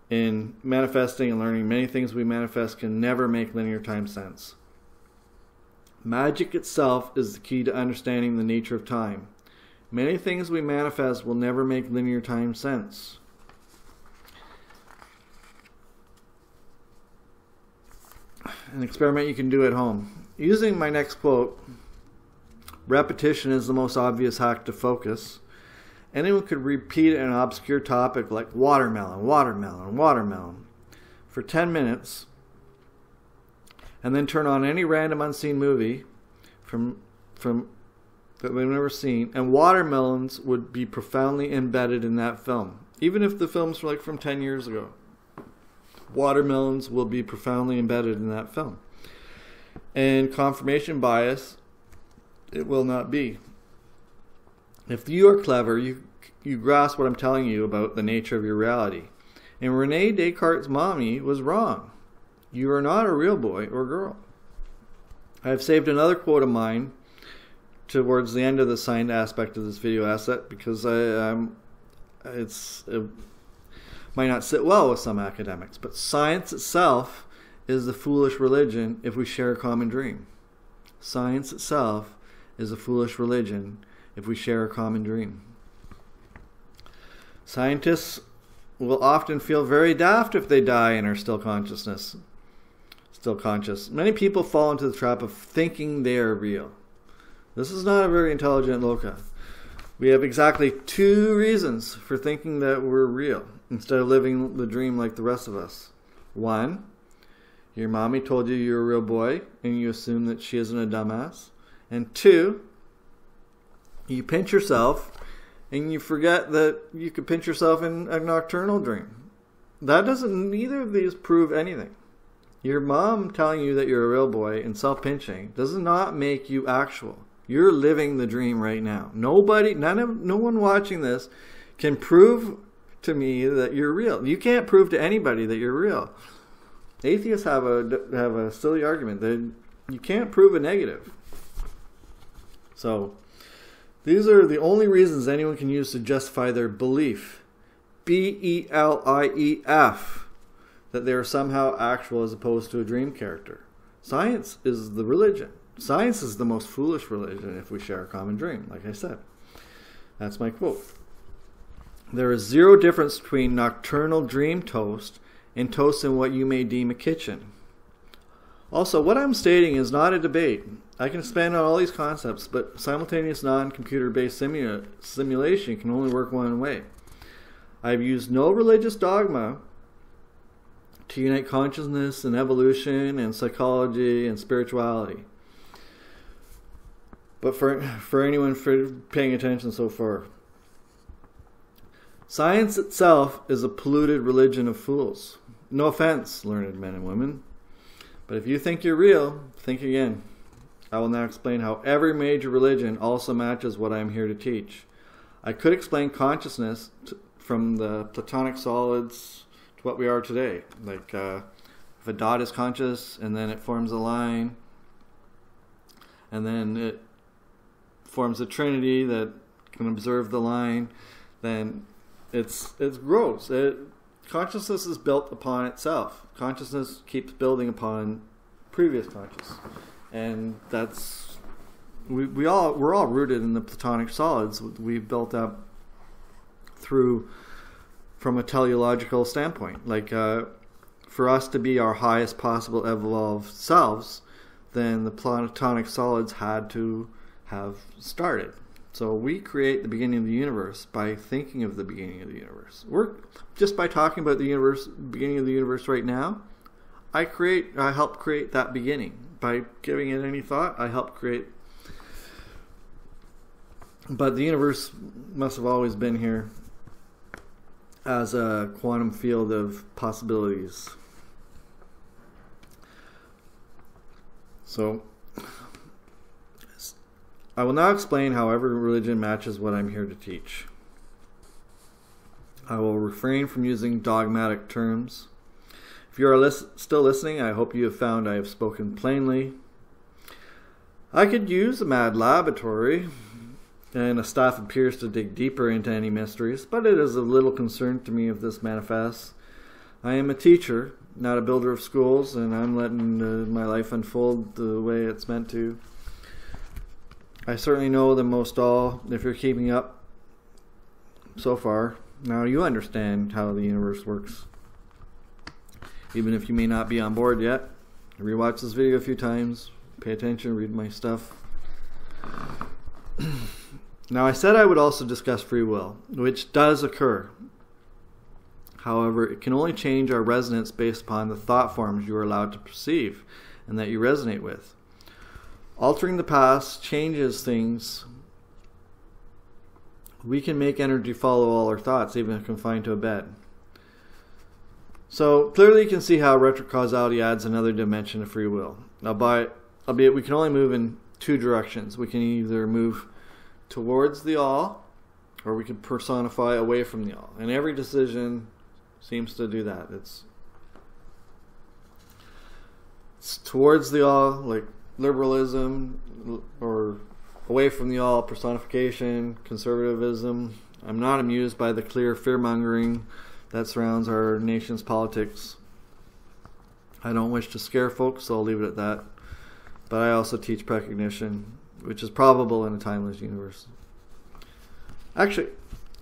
in manifesting and learning. Many things we manifest can never make linear time sense. Magic itself is the key to understanding the nature of time. Many things we manifest will never make linear time sense. An experiment you can do at home. Using my next quote, repetition is the most obvious hack to focus. Anyone could repeat an obscure topic like watermelon, watermelon, watermelon for 10 minutes, and then turn on any random unseen movie from that they've never seen, and watermelons would be profoundly embedded in that film. Even if the film's like from 10 years ago, watermelons will be profoundly embedded in that film. And confirmation bias, it will not be. If you are clever, you grasp what I'm telling you about the nature of your reality. And Rene Descartes' mommy was wrong. You are not a real boy or girl. I have saved another quote of mine towards the end of the signed aspect of this video asset, because it might not sit well with some academics, but science itself is the foolish religion if we share a common dream. Science itself is a foolish religion if we share a common dream. Scientists will often feel very daft if they die and are still conscious. Many people fall into the trap of thinking they are real. This is not a very intelligent loca. We have exactly 2 reasons for thinking that we're real instead of living the dream like the rest of us. 1, your mommy told you you're a real boy and you assume that she isn't a dumbass. And 2, you pinch yourself and you forget that you could pinch yourself in a nocturnal dream. Neither of these prove anything. Your mom telling you that you're a real boy and self-pinching does not make you actual. You're living the dream right now. No one watching this can prove to me that you're real. You can't prove to anybody that you're real. Atheists have a silly argument that you can't prove a negative. So these are the only reasons anyone can use to justify their belief. BELIEF. That they are somehow actual as opposed to a dream character. Science is the religion. Science is the most foolish religion if we share a common dream, like I said. That's my quote. There is zero difference between nocturnal dream toast and toast in what you may deem a kitchen. Also, what I'm stating is not a debate. I can expand on all these concepts, but simultaneous non-computer-based simulation can only work one way. I've used no religious dogma to unite consciousness and evolution and psychology and spirituality. But for anyone paying attention so far, science itself is a polluted religion of fools. No offense, learned men and women. But if you think you're real, think again. I will now explain how every major religion also matches what I am here to teach. I could explain consciousness from the Platonic solids to what we are today. Like if a dot is conscious and then it forms a line and then it forms a trinity that can observe the line, then it's gross. Consciousness is built upon itself. Consciousness keeps building upon previous consciousness. And that's we're all rooted in the Platonic solids we've built up from a teleological standpoint. Like for us to be our highest possible evolved selves, then the Platonic solids had to have started. So we create the beginning of the universe by thinking of the beginning of the universe. We're just by talking about the universe, beginning of the universe right now. I help create that beginning. By giving it any thought, I help create. But the universe must have always been here as a quantum field of possibilities. So I will now explain how every religion matches what I'm here to teach. I will refrain from using dogmatic terms. If you are still listening, I hope you have found I have spoken plainly. I could use a mad laboratory and a staff appears to dig deeper into any mysteries, but it is of little concern to me if this manifests. I am a teacher, not a builder of schools, and I'm letting my life unfold the way it's meant to. I certainly know the most all, if you're keeping up so far. Now you understand how the universe works. Even if you may not be on board yet, rewatch this video a few times, pay attention, read my stuff. Now I said I would also discuss free will, which does occur. However, it can only change our resonance based upon the thought forms you are allowed to perceive and that you resonate with. Altering the past changes things. We can make energy follow all our thoughts, even if confined to a bed. So clearly you can see how retrocausality adds another dimension to free will. Albeit we can only move in two directions. We can either move towards the all, or we can personify away from the all. And every decision seems to do that. It's towards the all, like liberalism, or away from the all, personification, conservatism. I'm not amused by the clear fear-mongering that surrounds our nation's politics. I don't wish to scare folks, so I'll leave it at that. But I also teach precognition, which is probable in a timeless universe. Actually,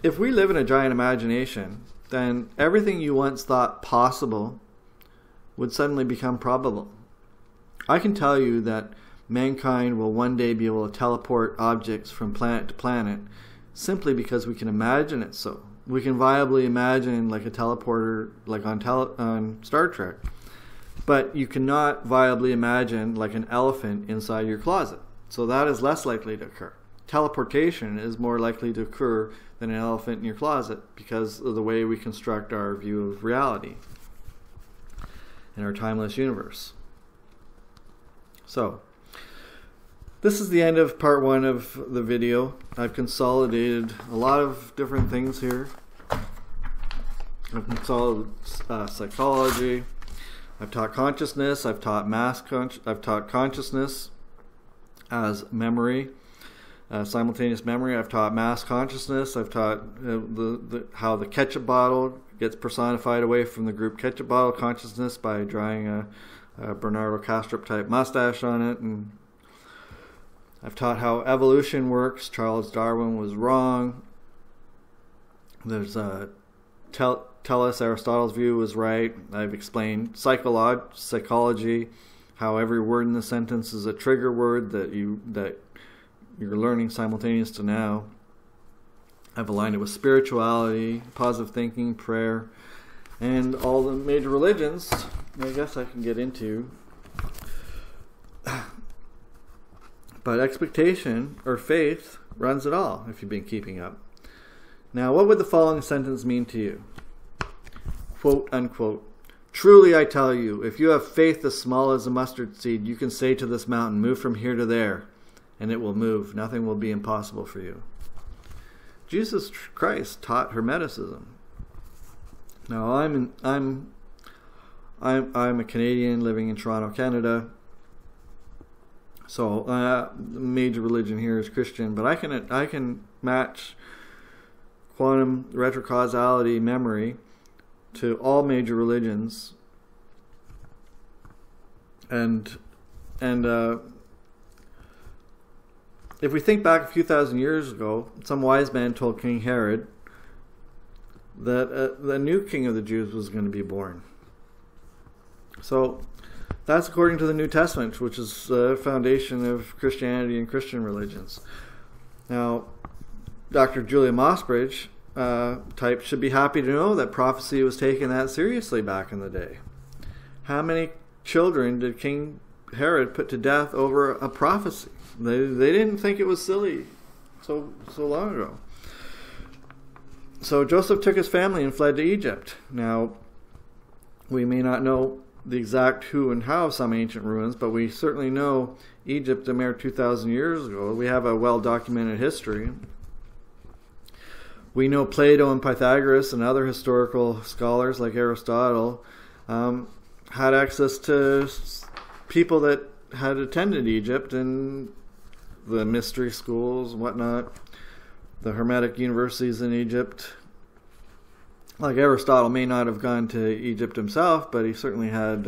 if we live in a giant imagination, then everything you once thought possible would suddenly become probable. I can tell you that mankind will one day be able to teleport objects from planet to planet simply because we can imagine it so. We can viably imagine like a teleporter like on Star Trek. But you cannot viably imagine like an elephant inside your closet. So that is less likely to occur. Teleportation is more likely to occur than an elephant in your closet because of the way we construct our view of reality in our timeless universe. So, this is the end of part one of the video. I've consolidated a lot of different things here. I've consolidated psychology. I've taught consciousness. I've taught I've taught consciousness as memory, simultaneous memory. I've taught mass consciousness. I've taught how the ketchup bottle gets personified away from the group ketchup bottle consciousness by drawing a Bernardo Kastrup type mustache on it. And I've taught how evolution works. Charles Darwin was wrong. There's tell us Aristotle's view was right. I've explained psychology, how every word in the sentence is a trigger word that you're learning simultaneous to now. I've aligned it with spirituality, positive thinking, prayer, and all the major religions. I guess I can get into. But expectation or faith runs it all, if you've been keeping up. Now, what would the following sentence mean to you? Quote, unquote. Truly I tell you, if you have faith as small as a mustard seed, you can say to this mountain, move from here to there, and it will move. Nothing will be impossible for you. Jesus Christ taught Hermeticism. Now, I'm a Canadian living in Toronto, Canada. So, the major religion here is Christian, but I can match quantum retrocausality memory to all major religions, and if we think back a few thousand years ago, some wise man told King Herod that the new king of the Jews was going to be born. So that's according to the New Testament, which is the foundation of Christianity and Christian religions. Now, Dr. Julia Mossbridge type should be happy to know that prophecy was taken that seriously back in the day. How many children did King Herod put to death over a prophecy? They didn't think it was silly so long ago. So Joseph took his family and fled to Egypt. Now, we may not know the exact who and how of some ancient ruins, but we certainly know Egypt a mere 2,000 years ago. We have a well-documented history. We know Plato and Pythagoras and other historical scholars like Aristotle had access to people that had attended Egypt and the mystery schools and whatnot, the Hermetic universities in Egypt. Like Aristotle may not have gone to Egypt himself, but he certainly had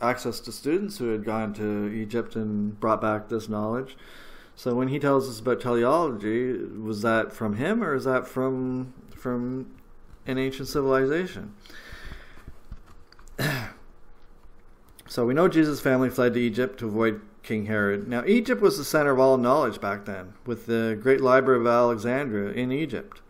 access to students who had gone to Egypt and brought back this knowledge. So when he tells us about teleology, was that from him or is that from an ancient civilization? So we know Jesus' family fled to Egypt to avoid King Herod. Now, Egypt was the center of all knowledge back then, with the great Library of Alexandria in Egypt.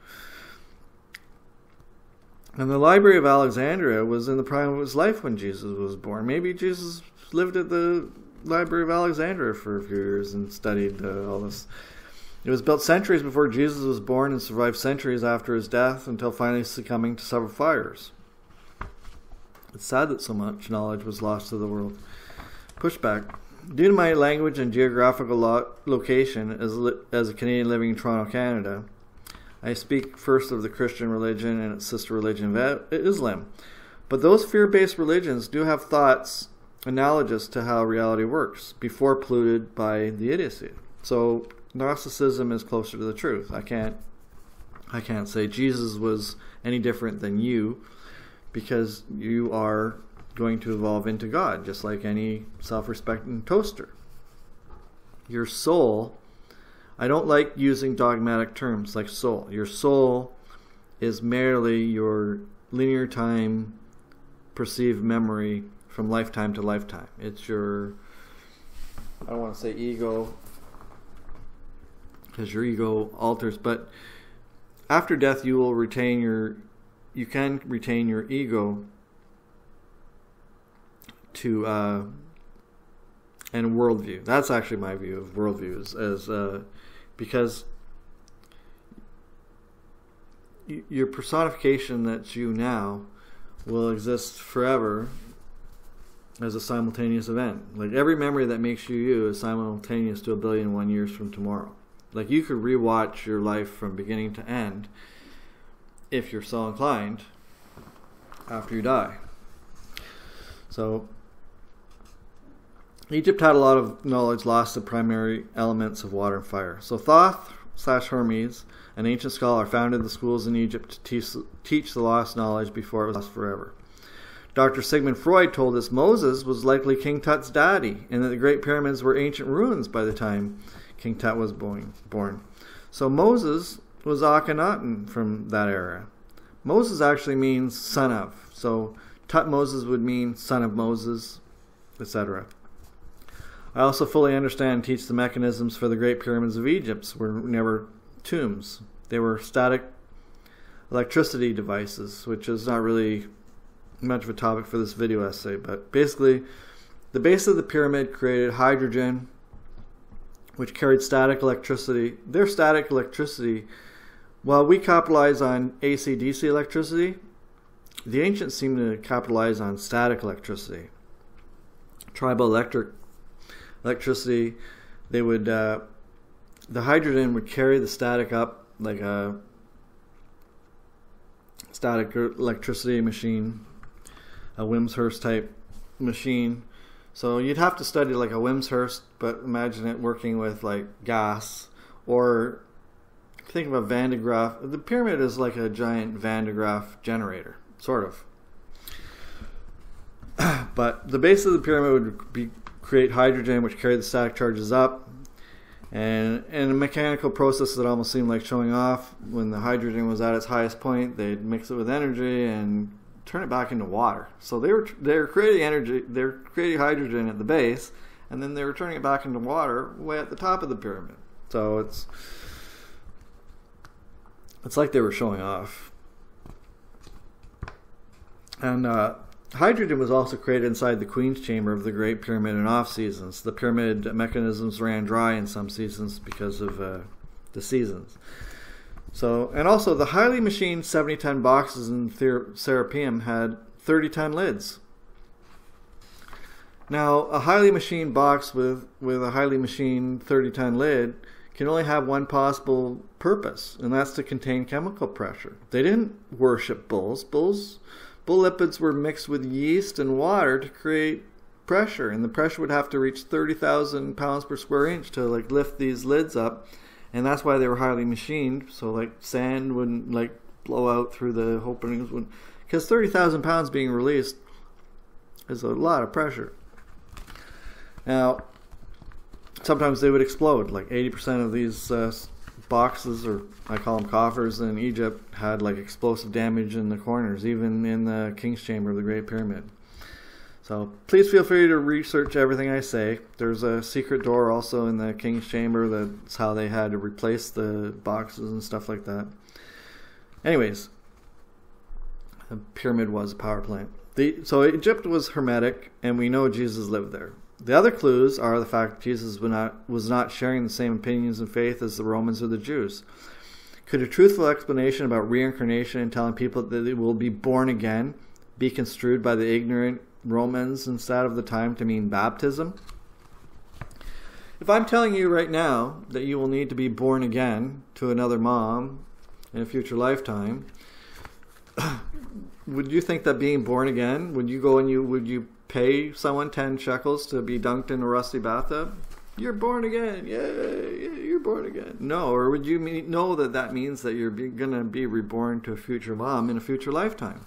And the Library of Alexandria was in the prime of his life when Jesus was born. Maybe Jesus lived at the Library of Alexandria for a few years and studied all this. It was built centuries before Jesus was born and survived centuries after his death until finally succumbing to several fires. It's sad that so much knowledge was lost to the world. Pushback. Due to my language and geographical location as a Canadian living in Toronto, Canada, I speak first of the Christian religion and its sister religion of Islam. But those fear-based religions do have thoughts analogous to how reality works, before polluted by the idiocy. So Gnosticism is closer to the truth. I can't say Jesus was any different than you, because you are going to evolve into God, just like any self-respecting toaster. Your soul, I don't like using dogmatic terms like soul. Your soul is merely your linear time perceived memory from lifetime to lifetime. It's your, I don't want to say ego, because your ego alters, but after death you can retain your ego to and worldview. That's actually my view of worldviews, as because your personification that's you now will exist forever as a simultaneous event. Like every memory that makes you you is simultaneous to 1,000,000,001 years from tomorrow. Like you could rewatch your life from beginning to end if you're so inclined after you die. So Egypt had a lot of knowledge lost to primary elements of water and fire. So Thoth/Hermes, an ancient scholar, founded the schools in Egypt to teach the lost knowledge before it was lost forever. Dr. Sigmund Freud told us Moses was likely King Tut's daddy, and that the Great Pyramids were ancient ruins by the time King Tut was born. So Moses was Akhenaten from that era. Moses actually means son of. So Tutmosis would mean son of Moses, etc. I also fully understand and teach the mechanisms for the Great Pyramids of Egypt were never tombs. They were static electricity devices, which is not really much of a topic for this video essay, but basically the base of the pyramid created hydrogen, which carried static electricity. Their static electricity, while we capitalize on AC/DC electricity, the ancients seemed to capitalize on static electricity. Tribal electricity, they would the hydrogen would carry the static up like a static electricity machine, a Wimshurst type machine. So you'd have to study like a Wimshurst, but imagine it working with like gas, or think of a Van de Graaff. The pyramid is like a giant Van de Graaff generator, sort of. But the base of the pyramid would create hydrogen, which carried the static charges up, and in a mechanical process that almost seemed like showing off. When the hydrogen was at its highest point, they'd mix it with energy and turn it back into water. So they were creating energy, they're creating hydrogen at the base, and then they were turning it back into water way at the top of the pyramid. So it's like they were showing off. And hydrogen was also created inside the Queen's Chamber of the Great Pyramid in off seasons. The pyramid mechanisms ran dry in some seasons because of the seasons. So, and also the highly machined 70-ton boxes in Serapeum had 30-ton lids. Now, a highly machined box with a highly machined 30-ton lid can only have one possible purpose, and that's to contain chemical pressure. They didn't worship bulls. Bull lipids were mixed with yeast and water to create pressure, and the pressure would have to reach 30,000 pounds per square inch to like lift these lids up. And that's why they were highly machined, so like sand wouldn't like blow out through the openings, because 30,000 pounds being released is a lot of pressure. Now, sometimes they would explode. Like 80% of these boxes, or I call them coffers, in Egypt had like explosive damage in the corners, even in the King's Chamber of the Great Pyramid. So please feel free to research everything I say. There's a secret door also in the King's Chamber. That's how they had to replace the boxes and stuff like that. Anyways, the pyramid was a power plant. So Egypt was hermetic, and we know Jesus lived there. The other clues are the fact that Jesus was not sharing the same opinions and faith as the Romans or the Jews. Could a truthful explanation about reincarnation and telling people that they will be born again be construed by the ignorant Romans instead of the time to mean baptism? If I'm telling you right now that you will need to be born again to another mom in a future lifetime, would you think that being born again, would you pay someone 10 shekels to be dunked in a rusty bathtub? You're born again. Yeah, you're born again. No, or would you know that means that you're going to be reborn to a future mom in a future lifetime?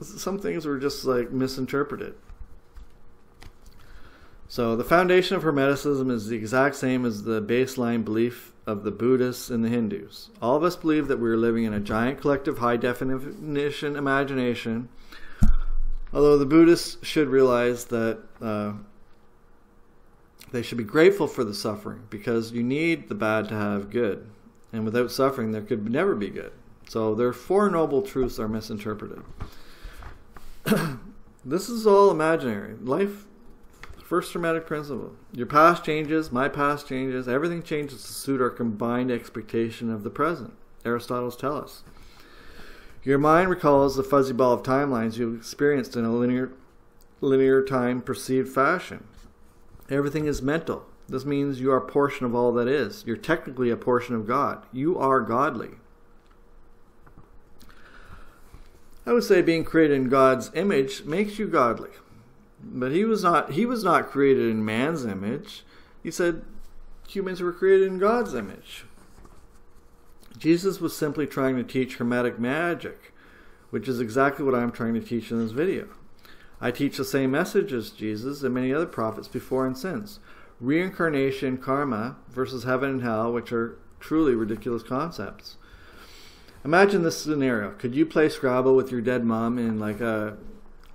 Some things were just like misinterpreted. So the foundation of Hermeticism is the exact same as the baseline belief of the Buddhists and the Hindus. All of us believe that we are living in a giant collective high definition imagination, although the Buddhists should realize that they should be grateful for the suffering, because you need the bad to have good, and without suffering there could never be good. So their four noble truths are misinterpreted. This is all imaginary. Life, first Hermetic principle. Your past changes, my past changes, everything changes to suit our combined expectation of the present. Aristotle's tell us. Your mind recalls the fuzzy ball of timelines you experienced in a linear time perceived fashion. Everything is mental. This means you are a portion of all that is. You're technically a portion of God. You are godly. I would say being created in God's image makes you godly. But he was not created in man's image. He said humans were created in God's image. Jesus was simply trying to teach Hermetic magic, which is exactly what I'm trying to teach in this video. I teach the same message as Jesus and many other prophets before and since. Reincarnation, karma, versus heaven and hell, which are truly ridiculous concepts. Imagine this scenario. Could you play Scrabble with your dead mom in like a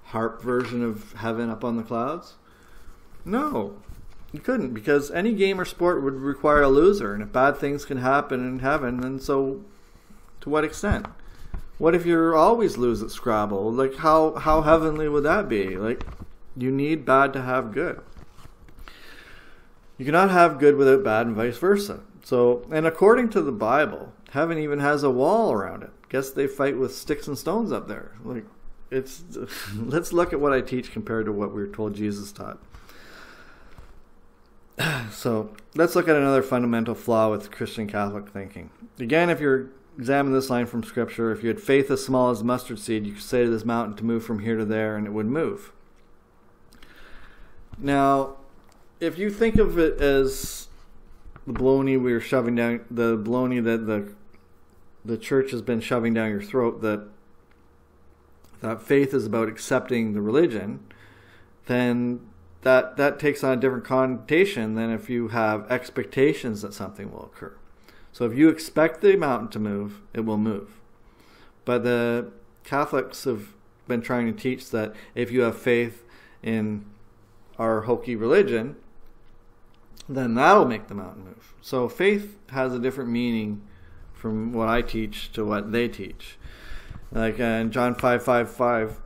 harp version of heaven up on the clouds? No, you couldn't, because any game or sport would require a loser, and if bad things can happen in heaven, then so to what extent? What if you always lose at Scrabble? Like, how heavenly would that be? Like, you need bad to have good. You cannot have good without bad, and vice versa. So, and according to the Bible, heaven even has a wall around it. Guess they fight with sticks and stones up there. Like, it's let's look at what I teach compared to what we were told Jesus taught. So let's look at another fundamental flaw with Christian Catholic thinking. Again, if you're examining this line from Scripture, if you had faith as small as a mustard seed, you could say to this mountain to move from here to there, and it would move. Now, if you think of it as the baloney we were shoving down, the baloney that the church has been shoving down your throat, that faith is about accepting the religion, then that takes on a different connotation than if you have expectations that something will occur. So if you expect the mountain to move, it will move. But the Catholics have been trying to teach that if you have faith in our hokey religion, then that'll make the mountain move. So faith has a different meaning from what I teach to what they teach. Like in John 5:5,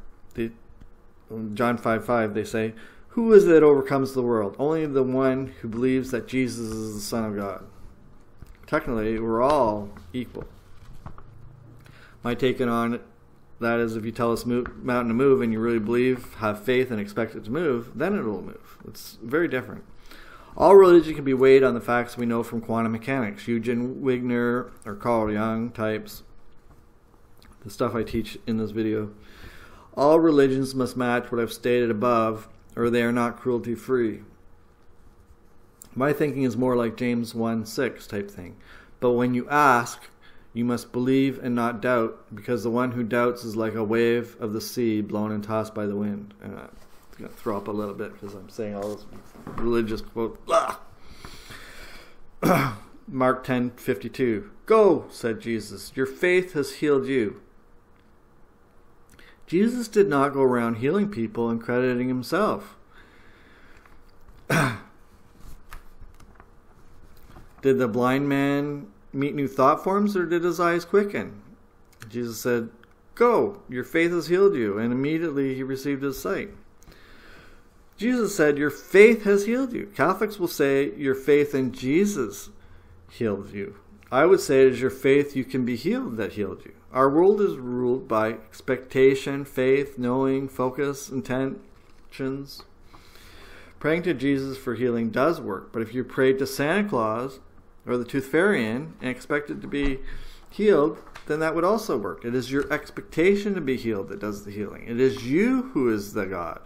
they say, "Who is it that overcomes the world? Only the one who believes that Jesus is the Son of God." Technically, we're all equal. My take on that is, if you tell this mountain to move and you really believe, have faith, and expect it to move, then it will move. It's very different. All religion can be weighed on the facts we know from quantum mechanics. Eugen Wigner or Carl Jung types, the stuff I teach in this video. All religions must match what I've stated above, or they are not cruelty-free. My thinking is more like James 1:6 type thing. But when you ask, you must believe and not doubt, because the one who doubts is like a wave of the sea blown and tossed by the wind. And I'm going to throw up a little bit because I'm saying all this religious quote. Mark 10:52. "Go," said Jesus, "your faith has healed you." Jesus did not go around healing people and crediting himself. Did the blind man meet new thought forms, or did his eyes quicken? Jesus said, "Go, your faith has healed you," and immediately he received his sight. Jesus said, "Your faith has healed you." Catholics will say, "Your faith in Jesus healed you." I would say it is your faith you can be healed that healed you. Our world is ruled by expectation, faith, knowing, focus, intentions. Praying to Jesus for healing does work, but if you prayed to Santa Claus or the Tooth Fairy and expected to be healed, then that would also work. It is your expectation to be healed that does the healing. It is you who is the God.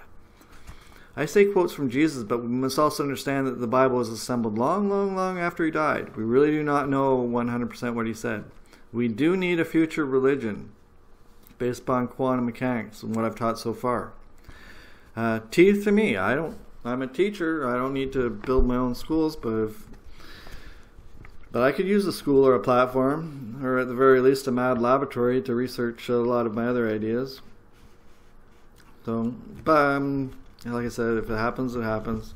I say quotes from Jesus, but we must also understand that the Bible was assembled long, long, long after he died. We really do not know 100% what he said. We do need a future religion based upon quantum mechanics and what I've taught so far. Teeth to me, I'm a teacher. I don't need to build my own schools, but I could use a school or a platform, or at the very least a mad laboratory to research a lot of my other ideas. So, but like I said, if it happens, it happens.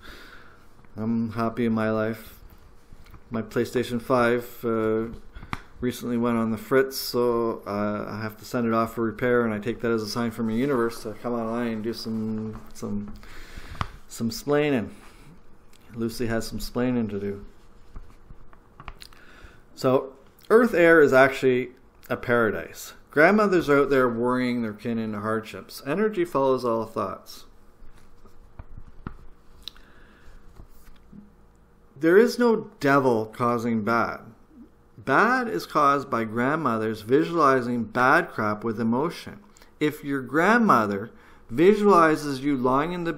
I'm happy in my life. My PlayStation 5 recently went on the fritz, so I have to send it off for repair, and I take that as a sign from the universe to come online and do some splaining. Lucy has some splaining to do. So, Earth Air is actually a paradise. Grandmothers are out there worrying their kin into hardships. Energy follows all thoughts. There is no devil causing bad. Bad is caused by grandmothers visualizing bad crap with emotion. If your grandmother visualizes you lying in the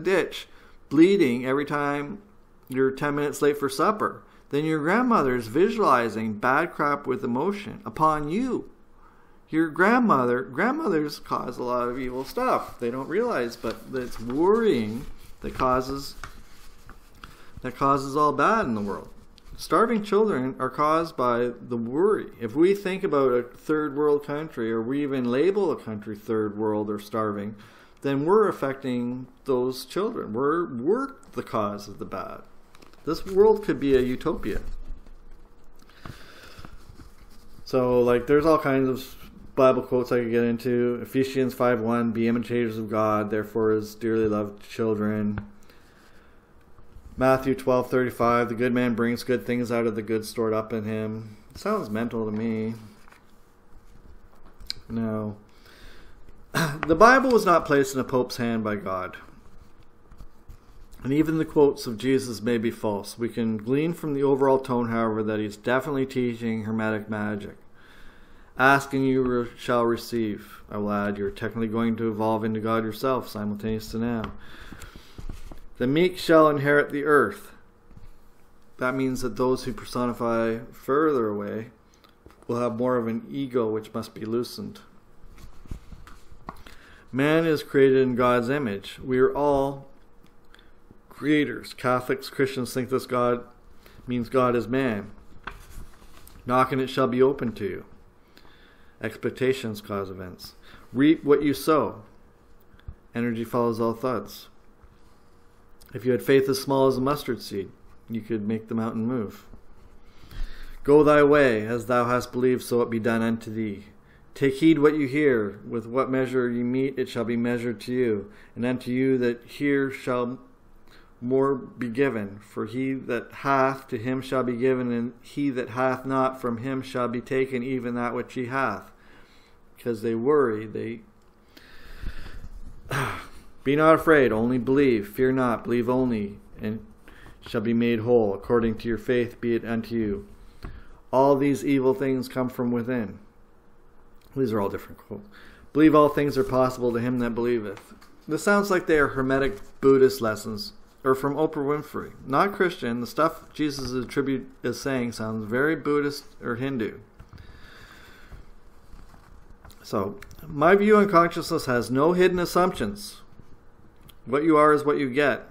ditch, bleeding every time you're 10 minutes late for supper, then your grandmother is visualizing bad crap with emotion upon you. Your grandmothers cause a lot of evil stuff. They don't realize, but it's worrying that causes all bad in the world. Starving children are caused by the worry. If we think about a third world country, or we even label a country third world or starving, then we're affecting those children. We're the cause of the bad. This world could be a utopia. So, like, there's all kinds of Bible quotes I could get into. Ephesians 5:1, be imitators of God, therefore as dearly loved children. Matthew 12:35, the good man brings good things out of the good stored up in him. It sounds mental to me. No. The Bible was not placed in a pope's hand by God. And even the quotes of Jesus may be false. We can glean from the overall tone, however, that he's definitely teaching Hermetic magic. Ask and you shall receive. I will add, you're technically going to evolve into God yourself, simultaneous to now. The meek shall inherit the earth. That means that those who personify further away will have more of an ego which must be loosened. Man is created in God's image. We are all creators. Catholics, Christians think this God means God is man. Knock and it shall be opened to you. Expectations cause events. Reap what you sow. Energy follows all thoughts. If you had faith as small as a mustard seed, you could make the mountain move. Go thy way, as thou hast believed, so it be done unto thee. Take heed what you hear. With what measure you meet, it shall be measured to you. And unto you that hear shall more be given. For he that hath, to him shall be given, and he that hath not, from him shall be taken even that which he hath. Because they worry, be not afraid, only believe. Fear not, believe only, and shall be made whole. According to your faith be it unto you. All these evil things come from within. These are all different quotes. Believe all things are possible to him that believeth. This sounds like they are Hermetic Buddhist lessons, or from Oprah Winfrey. Not Christian. The stuff Jesus is saying sounds very Buddhist or Hindu. So, my view on consciousness has no hidden assumptions. What you are is what you get.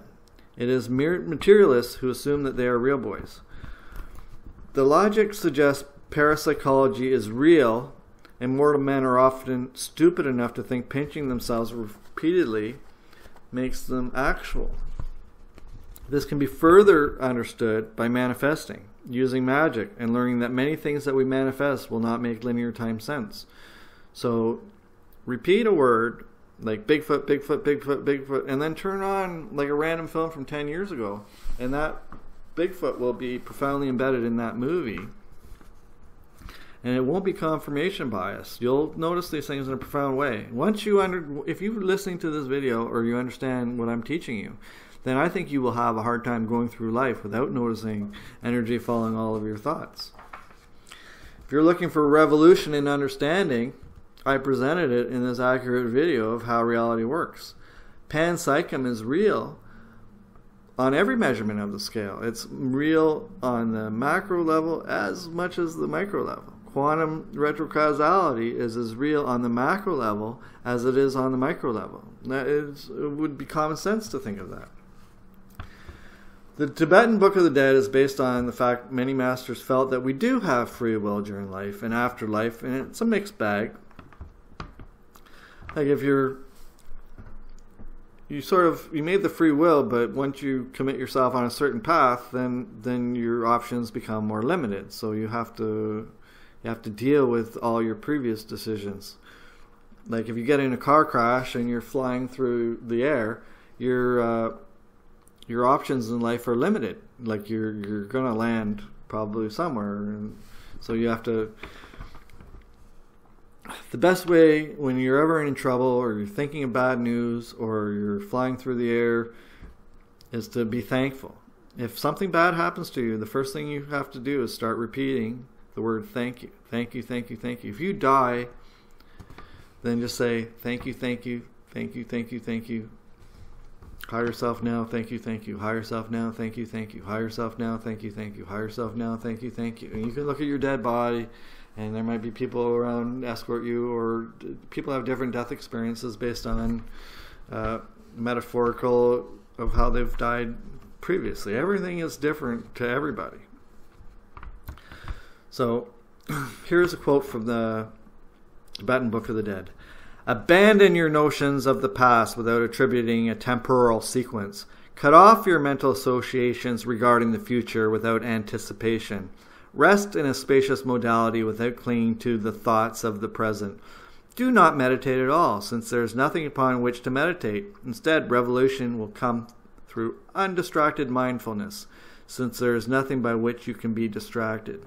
It is mere materialists who assume that they are real boys. The logic suggests parapsychology is real, and mortal men are often stupid enough to think pinching themselves repeatedly makes them actual. This can be further understood by manifesting, using magic, and learning that many things that we manifest will not make linear time sense. So, repeat a word like Bigfoot, Bigfoot, Bigfoot, Bigfoot, and then turn on like a random film from 10 years ago, and that Bigfoot will be profoundly embedded in that movie. And it won't be confirmation bias. You'll notice these things in a profound way. Once if you're listening to this video or you understand what I'm teaching you, then I think you will have a hard time going through life without noticing energy following all of your thoughts. If you're looking for revolution in understanding, I presented it in this accurate video of how reality works. Panpsychism is real on every measurement of the scale. It's real on the macro level as much as the micro level. Quantum retrocausality is as real on the macro level as it is on the micro level. It would be common sense to think of that. The Tibetan Book of the Dead is based on the fact many masters felt that we do have free will during life and afterlife, and it's a mixed bag. Like if you made the free will, but once you commit yourself on a certain path, then your options become more limited. So you have to deal with all your previous decisions. Like if you get in a car crash and you're flying through the air, your options in life are limited. Like you're gonna land probably somewhere, and so you have to. The best way when you're ever in trouble or you're thinking of bad news or you're flying through the air is to be thankful. If something bad happens to you, the first thing you have to do is start repeating the word thank you. Thank you, thank you, thank you. If you die, then just say thank you, thank you, thank you, thank you, thank you. Higher self now, thank you, thank you. Higher self now, thank you, thank you. Higher self now, thank you, thank you. Higher self now, thank you, thank you. And you can look at your dead body, and there might be people around escort you, or people have different death experiences based on metaphorical of how they've died previously. Everything is different to everybody. So here's a quote from the Tibetan Book of the Dead. Abandon your notions of the past without attributing a temporal sequence. Cut off your mental associations regarding the future without anticipation. Rest in a spacious modality without clinging to the thoughts of the present. Do not meditate at all, since there is nothing upon which to meditate. Instead, revolution will come through undistracted mindfulness, since there is nothing by which you can be distracted.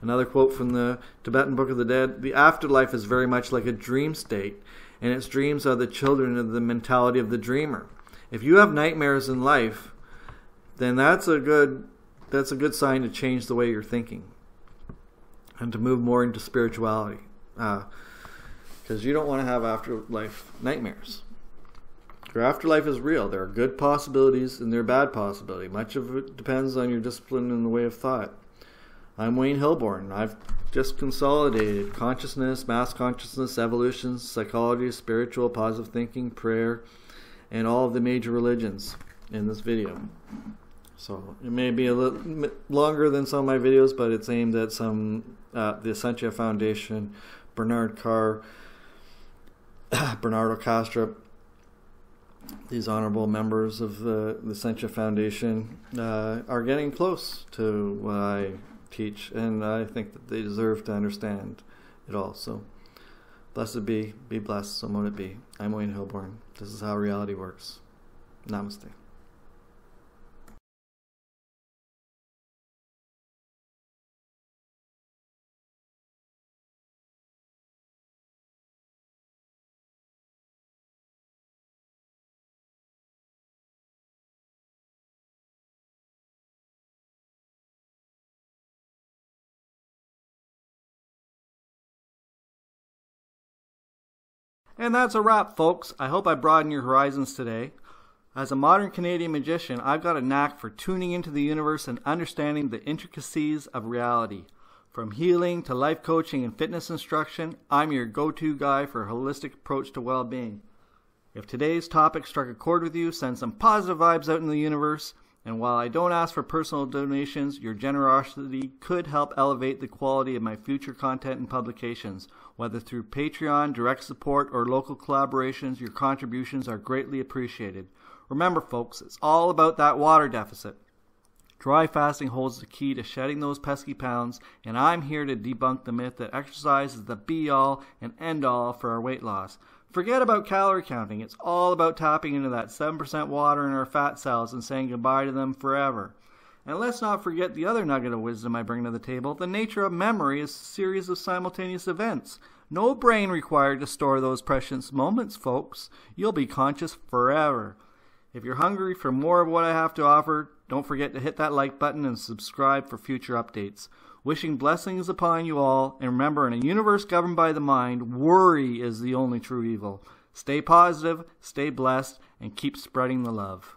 Another quote from the Tibetan Book of the Dead: the afterlife is very much like a dream state, and its dreams are the children of the mentality of the dreamer. If you have nightmares in life, then that's a good sign to change the way you're thinking and to move more into spirituality. Because you don't want to have afterlife nightmares. Your afterlife is real. There are good possibilities and there are bad possibilities. Much of it depends on your discipline and the way of thought. I'm Wayne Hilborn. I've just consolidated consciousness, mass consciousness, evolution, psychology, spiritual, positive thinking, prayer, and all of the major religions in this video. So it may be a little longer than some of my videos, but it's aimed at the Essentia Foundation, Bernardo Carr, Bernardo Kastrup, these honorable members of the Essentia Foundation are getting close to what I teach, and I think that they deserve to understand it all. So blessed be blessed, so mote it be. I'm Wayne Hilborn. This is how reality works. Namaste. And that's a wrap, folks. I hope I broadened your horizons today. As a modern Canadian magician, I've got a knack for tuning into the universe and understanding the intricacies of reality. From healing to life coaching and fitness instruction, I'm your go-to guy for a holistic approach to well-being. If today's topic struck a chord with you, send some positive vibes out in the universe. And while I don't ask for personal donations, your generosity could help elevate the quality of my future content and publications. Whether through Patreon, direct support, or local collaborations, your contributions are greatly appreciated. Remember, folks, it's all about that water deficit. Dry fasting holds the key to shedding those pesky pounds, and I'm here to debunk the myth that exercise is the be-all and end-all for our weight loss. Forget about calorie counting. It's all about tapping into that 7% water in our fat cells and saying goodbye to them forever. And let's not forget the other nugget of wisdom I bring to the table. The nature of memory is a series of simultaneous events. No brain required to store those precious moments, folks. You'll be conscious forever. If you're hungry for more of what I have to offer, don't forget to hit that like button and subscribe for future updates. Wishing blessings upon you all, and remember, in a universe governed by the mind, worry is the only true evil. Stay positive, stay blessed, and keep spreading the love.